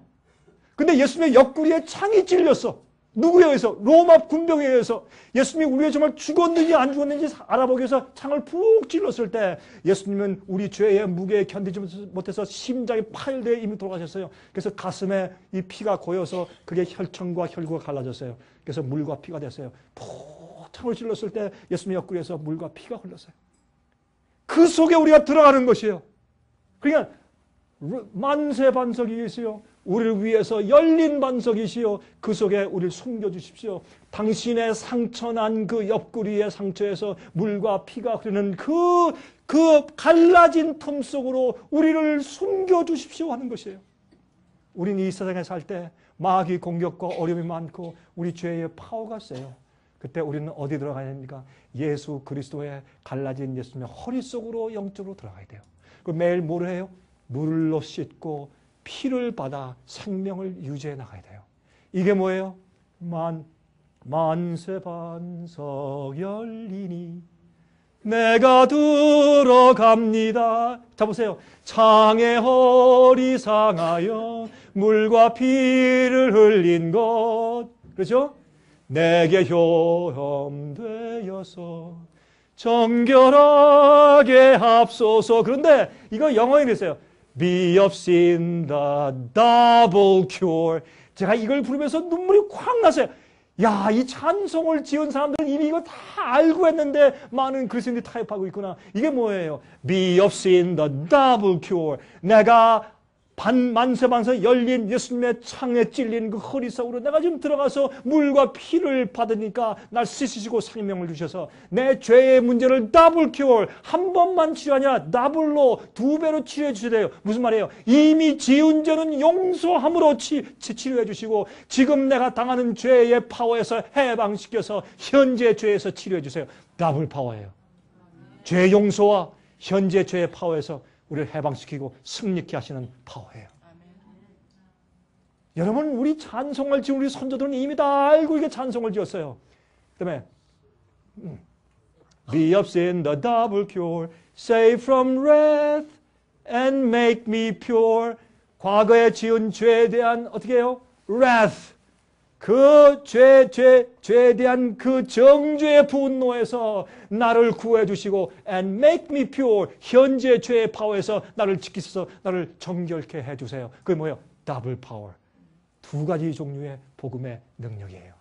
S2: 근데 예수님의 옆구리에 창이 찔렸어. 누구에 의해서? 로마 군병에 의해서. 예수님이 우리가 정말 죽었는지 안 죽었는지 알아보기 위해서 창을 푹 찔렀을 때 예수님은 우리 죄의 무게에 견디지 못해서 심장이 파열되어 이미 돌아가셨어요. 그래서 가슴에 이 피가 고여서 그게 혈청과 혈구가 갈라졌어요. 그래서 물과 피가 됐어요. 푹 창을 찔렀을 때 예수님의 옆구리에서 물과 피가 흘렀어요. 그 속에 우리가 들어가는 것이에요. 그러니까 만세 반석이시요. 우리를 위해서 열린 반석이시요. 그 속에 우리를 숨겨주십시오. 당신의 상처난 그 옆구리의 상처에서 물과 피가 흐르는 그 갈라진 틈 속으로 우리를 숨겨주십시오 하는 것이에요. 우리는 이 세상에 살 때 마귀 공격과 어려움이 많고 우리 죄의 파워가 세요. 그때 우리는 어디 들어가야 됩니까? 예수 그리스도의 갈라진 예수님의 허리 속으로 영적으로 들어가야 돼요. 그 매일 뭘 해요? 물로 씻고 피를 받아 생명을 유지해 나가야 돼요. 이게 뭐예요? 만세 반석 열리니 내가 들어갑니다. 자 보세요. 창의 허리 상하여 물과 피를 흘린 것. 그렇죠? 내게 효험되어서 정결하게 합소서. 그런데 이거 영어에 있어요. Be of sin the double cure. 제가 이걸 부르면서 눈물이 콱 났어요. 야, 이 찬송을 지은 사람들은 이미 이거 다 알고 했는데 많은 그리스도인들이 타협하고 있구나. 이게 뭐예요? Be of sin the double cure. 내가 만세 열린 예수님의 창에 찔린 그 허리 속으로 내가 지금 들어가서 물과 피를 받으니까 날 씻으시고 생명을 주셔서 내 죄의 문제를 더블 큐어, 한 번만 치료하냐 더블로 2배로 치료해 주셔야 돼요. 무슨 말이에요? 이미 지은 죄는 용서함으로 치료해 주시고 지금 내가 당하는 죄의 파워에서 해방시켜서 현재 죄에서 치료해 주세요. 더블 파워예요. 죄 용서와 현재 죄의 파워에서 우리를 해방시키고 승리케 하시는 파워예요. 여러분, 우리 찬송을 지은 우리 선조들은 이미 다 알고 이게 찬송을 지었어요. 그 다음에 Be of sin the double cure, save from wrath and make me pure. 과거에 지은 죄에 대한 어떻게 해요? wrath. 그 죄에 대한 그 정죄의 분노에서 나를 구해 주시고 and make me pure. 현재 죄의 파워에서 나를 지키셔서 나를 정결케 해 주세요. 그게 뭐예요? 더블 파워. 두 가지 종류의 복음의 능력이에요.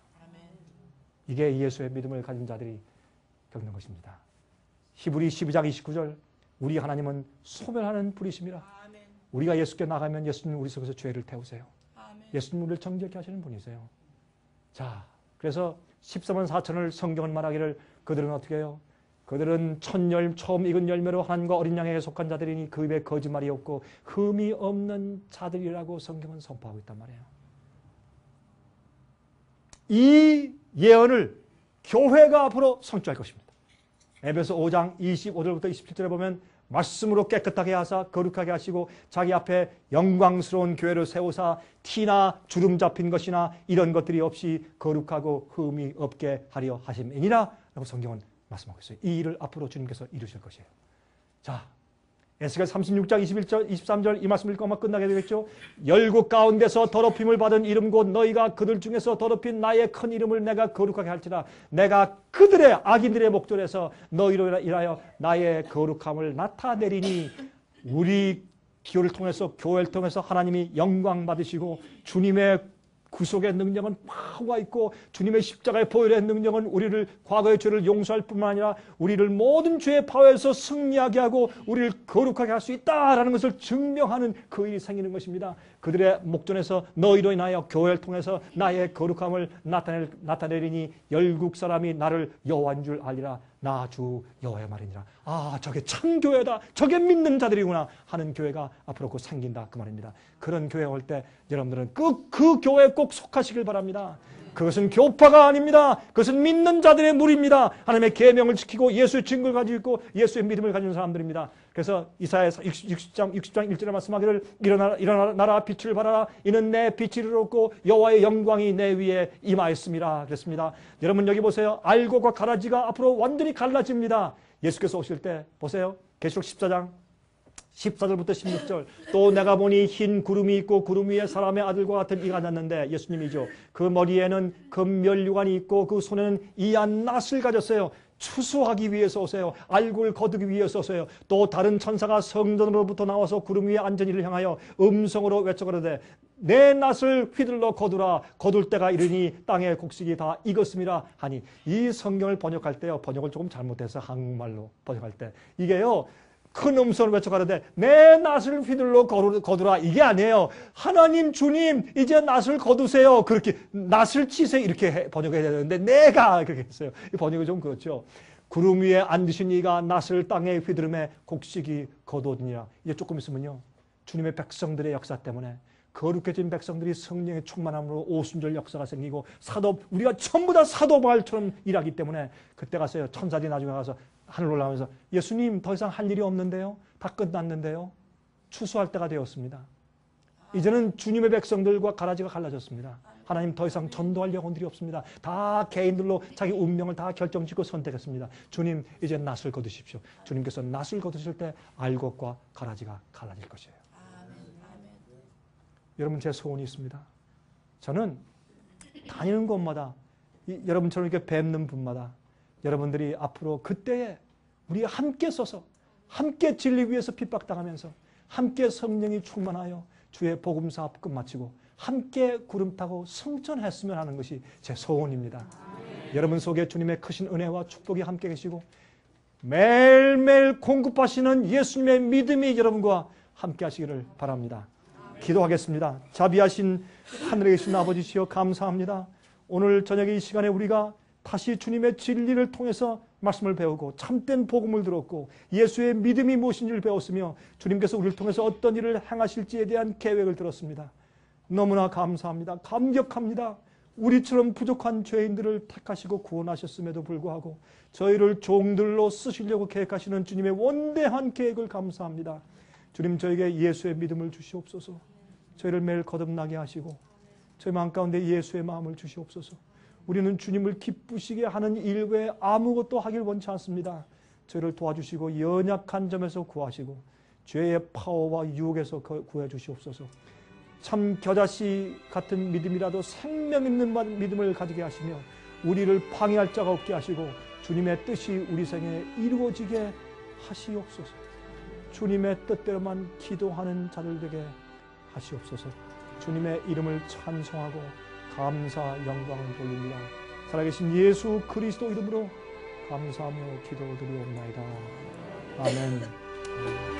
S2: 이게 예수의 믿음을 가진 자들이 겪는 것입니다. 히브리 12장 29절 우리 하나님은 소멸하는 분이십니다. 우리가 예수께 나가면 예수님 우리 속에서 죄를 태우세요. 예수님 우리를 정결케 하시는 분이세요. 자, 그래서 14만 4천을 성경은 말하기를 그들은 어떻게 해요? 그들은 처음 익은 열매로 하나님과 어린 양에게 속한 자들이니 그 입에 거짓말이 없고 흠이 없는 자들이라고 성경은 선포하고 있단 말이에요. 이 예언을 교회가 앞으로 성취할 것입니다. 에베소 5장 25절부터 27절에 보면 말씀으로 깨끗하게 하사 거룩하게 하시고 자기 앞에 영광스러운 교회를 세우사 티나 주름 잡힌 것이나 이런 것들이 없이 거룩하고 흠이 없게 하려 하심이니라 라고 성경은 말씀하고 있어요. 이 일을 앞으로 주님께서 이루실 것이에요. 자, 에스겔 36장 21절 23절 이 말씀 읽고 아마 끝나게 되겠죠. 열국 가운데서 더럽힘을 받은 이름 곧 너희가 그들 중에서 더럽힌 나의 큰 이름을 내가 거룩하게 할지라. 내가 그들의 악인들의 목전에서 너희로 인하여 나의 거룩함을 나타내리니. 우리 기호를 통해서 교회를 통해서 하나님이 영광 받으시고 주님의 구속의 능력은 파워가 있고 주님의 십자가의 보혈의 능력은 우리를 과거의 죄를 용서할 뿐만 아니라 우리를 모든 죄의 파워에서 승리하게 하고 우리를 거룩하게 할 수 있다라는 것을 증명하는 그 일이 생기는 것입니다. 그들의 목전에서 너희로 인하여 교회를 통해서 나의 거룩함을 나타내리니 열국 사람이 나를 여호와인 줄 알리라. 나 주 여호와의 말이니라. 아, 저게 참 교회다. 저게 믿는 자들이구나 하는 교회가 앞으로 곧 생긴다 그 말입니다. 그런 교회 올 때 여러분들은 그 교회에 꼭 속하시길 바랍니다. 그것은 교파가 아닙니다. 그것은 믿는 자들의 무리입니다. 하나님의 계명을 지키고 예수의 증거를 가지고 있고 예수의 믿음을 가진 사람들입니다. 그래서 이사야 60장 1절에 말씀하기를 일어나라 빛을 발하라 이는 내 빛이 이르렀고 여호와의 영광이 내 위에 임하였습니다. 그랬습니다. 여러분 여기 보세요. 알곡과 가라지가 앞으로 완전히 갈라집니다. 예수께서 오실 때 보세요. 계시록 14장 14절부터 16절 또 내가 보니 흰 구름이 있고 구름 위에 사람의 아들과 같은 이가 났는데 예수님이죠. 그 머리에는 금면류관이 있고 그 손에는 이한 낫을 가졌어요. 추수하기 위해서 오세요. 알곡을 거두기 위해서 오세요. 또 다른 천사가 성전으로부터 나와서 구름 위에 앉은 이를 향하여 음성으로 외쳐가로되 내 낫을 휘둘러 거두라. 거둘 때가 이르니 땅의 곡식이 다 익었음이라 하니 이 성경을 번역할 때요. 번역을 조금 잘못해서 한국말로 번역할 때 이게요. 큰 음성을 외쳐가로되 내 낫을 휘둘러 거두라 이게 아니에요. 하나님 주님 이제 낫을 거두세요. 그렇게 낫을 치세요 이렇게 번역해야 되는데 내가 그렇게 했어요. 이 번역이 좀 그렇죠. 구름 위에 앉으신 이가 낫을 땅에 휘두르매 곡식이 거두니라. 이제 조금 있으면요. 주님의 백성들의 역사 때문에 거룩해진 백성들이 성령의 충만함으로 오순절 역사가 생기고 우리가 전부 다 사도 바울처럼 일하기 때문에 그때 가서요. 천사들이 나중에 가서 하늘 올라가면서 예수님 더 이상 할 일이 없는데요. 다 끝났는데요. 추수할 때가 되었습니다. 이제는 주님의 백성들과 가라지가 갈라졌습니다. 하나님 더 이상 전도할 영혼들이 없습니다. 다 개인들로 자기 운명을 다 결정짓고 선택했습니다. 주님 이제 낫을 거두십시오. 주님께서 낫을 거두실 때 알곡과 가라지가 갈라질 것이에요. 여러분 제 소원이 있습니다. 저는 다니는 곳마다 여러분처럼 이렇게 뵙는 분마다 여러분들이 앞으로 그때에 우리가 함께 서서 함께 진리 위해서 핍박당하면서 함께 성령이 충만하여 주의 복음 사업 끝마치고 함께 구름 타고 승천했으면 하는 것이 제 소원입니다. 여러분 속에 주님의 크신 은혜와 축복이 함께 계시고 매일매일 공급하시는 예수님의 믿음이 여러분과 함께 하시기를 바랍니다. 기도하겠습니다. 자비하신 하늘에 계신 아버지시여 감사합니다. 오늘 저녁에 이 시간에 우리가 다시 주님의 진리를 통해서 말씀을 배우고 참된 복음을 들었고 예수의 믿음이 무엇인지를 배웠으며 주님께서 우리를 통해서 어떤 일을 행하실지에 대한 계획을 들었습니다. 너무나 감사합니다. 감격합니다. 우리처럼 부족한 죄인들을 택하시고 구원하셨음에도 불구하고 저희를 종들로 쓰시려고 계획하시는 주님의 원대한 계획을 감사합니다. 주님 저에게 예수의 믿음을 주시옵소서. 저희를 매일 거듭나게 하시고 저희 마음 가운데 예수의 마음을 주시옵소서. 우리는 주님을 기쁘시게 하는 일 외에 아무것도 하길 원치 않습니다. 저희를 도와주시고 연약한 점에서 구하시고 죄의 파워와 유혹에서 구해 주시옵소서. 참 겨자씨 같은 믿음이라도 생명 있는 믿음을 가지게 하시며 우리를 방해할 자가 없게 하시고 주님의 뜻이 우리 생에 이루어지게 하시옵소서. 주님의 뜻대로만 기도하는 자들 되게 하시옵소서. 주님의 이름을 찬송하고 감사 영광을 돌립니다. 살아계신 예수 그리스도 이름으로 감사하며 기도드리옵나이다. 아멘.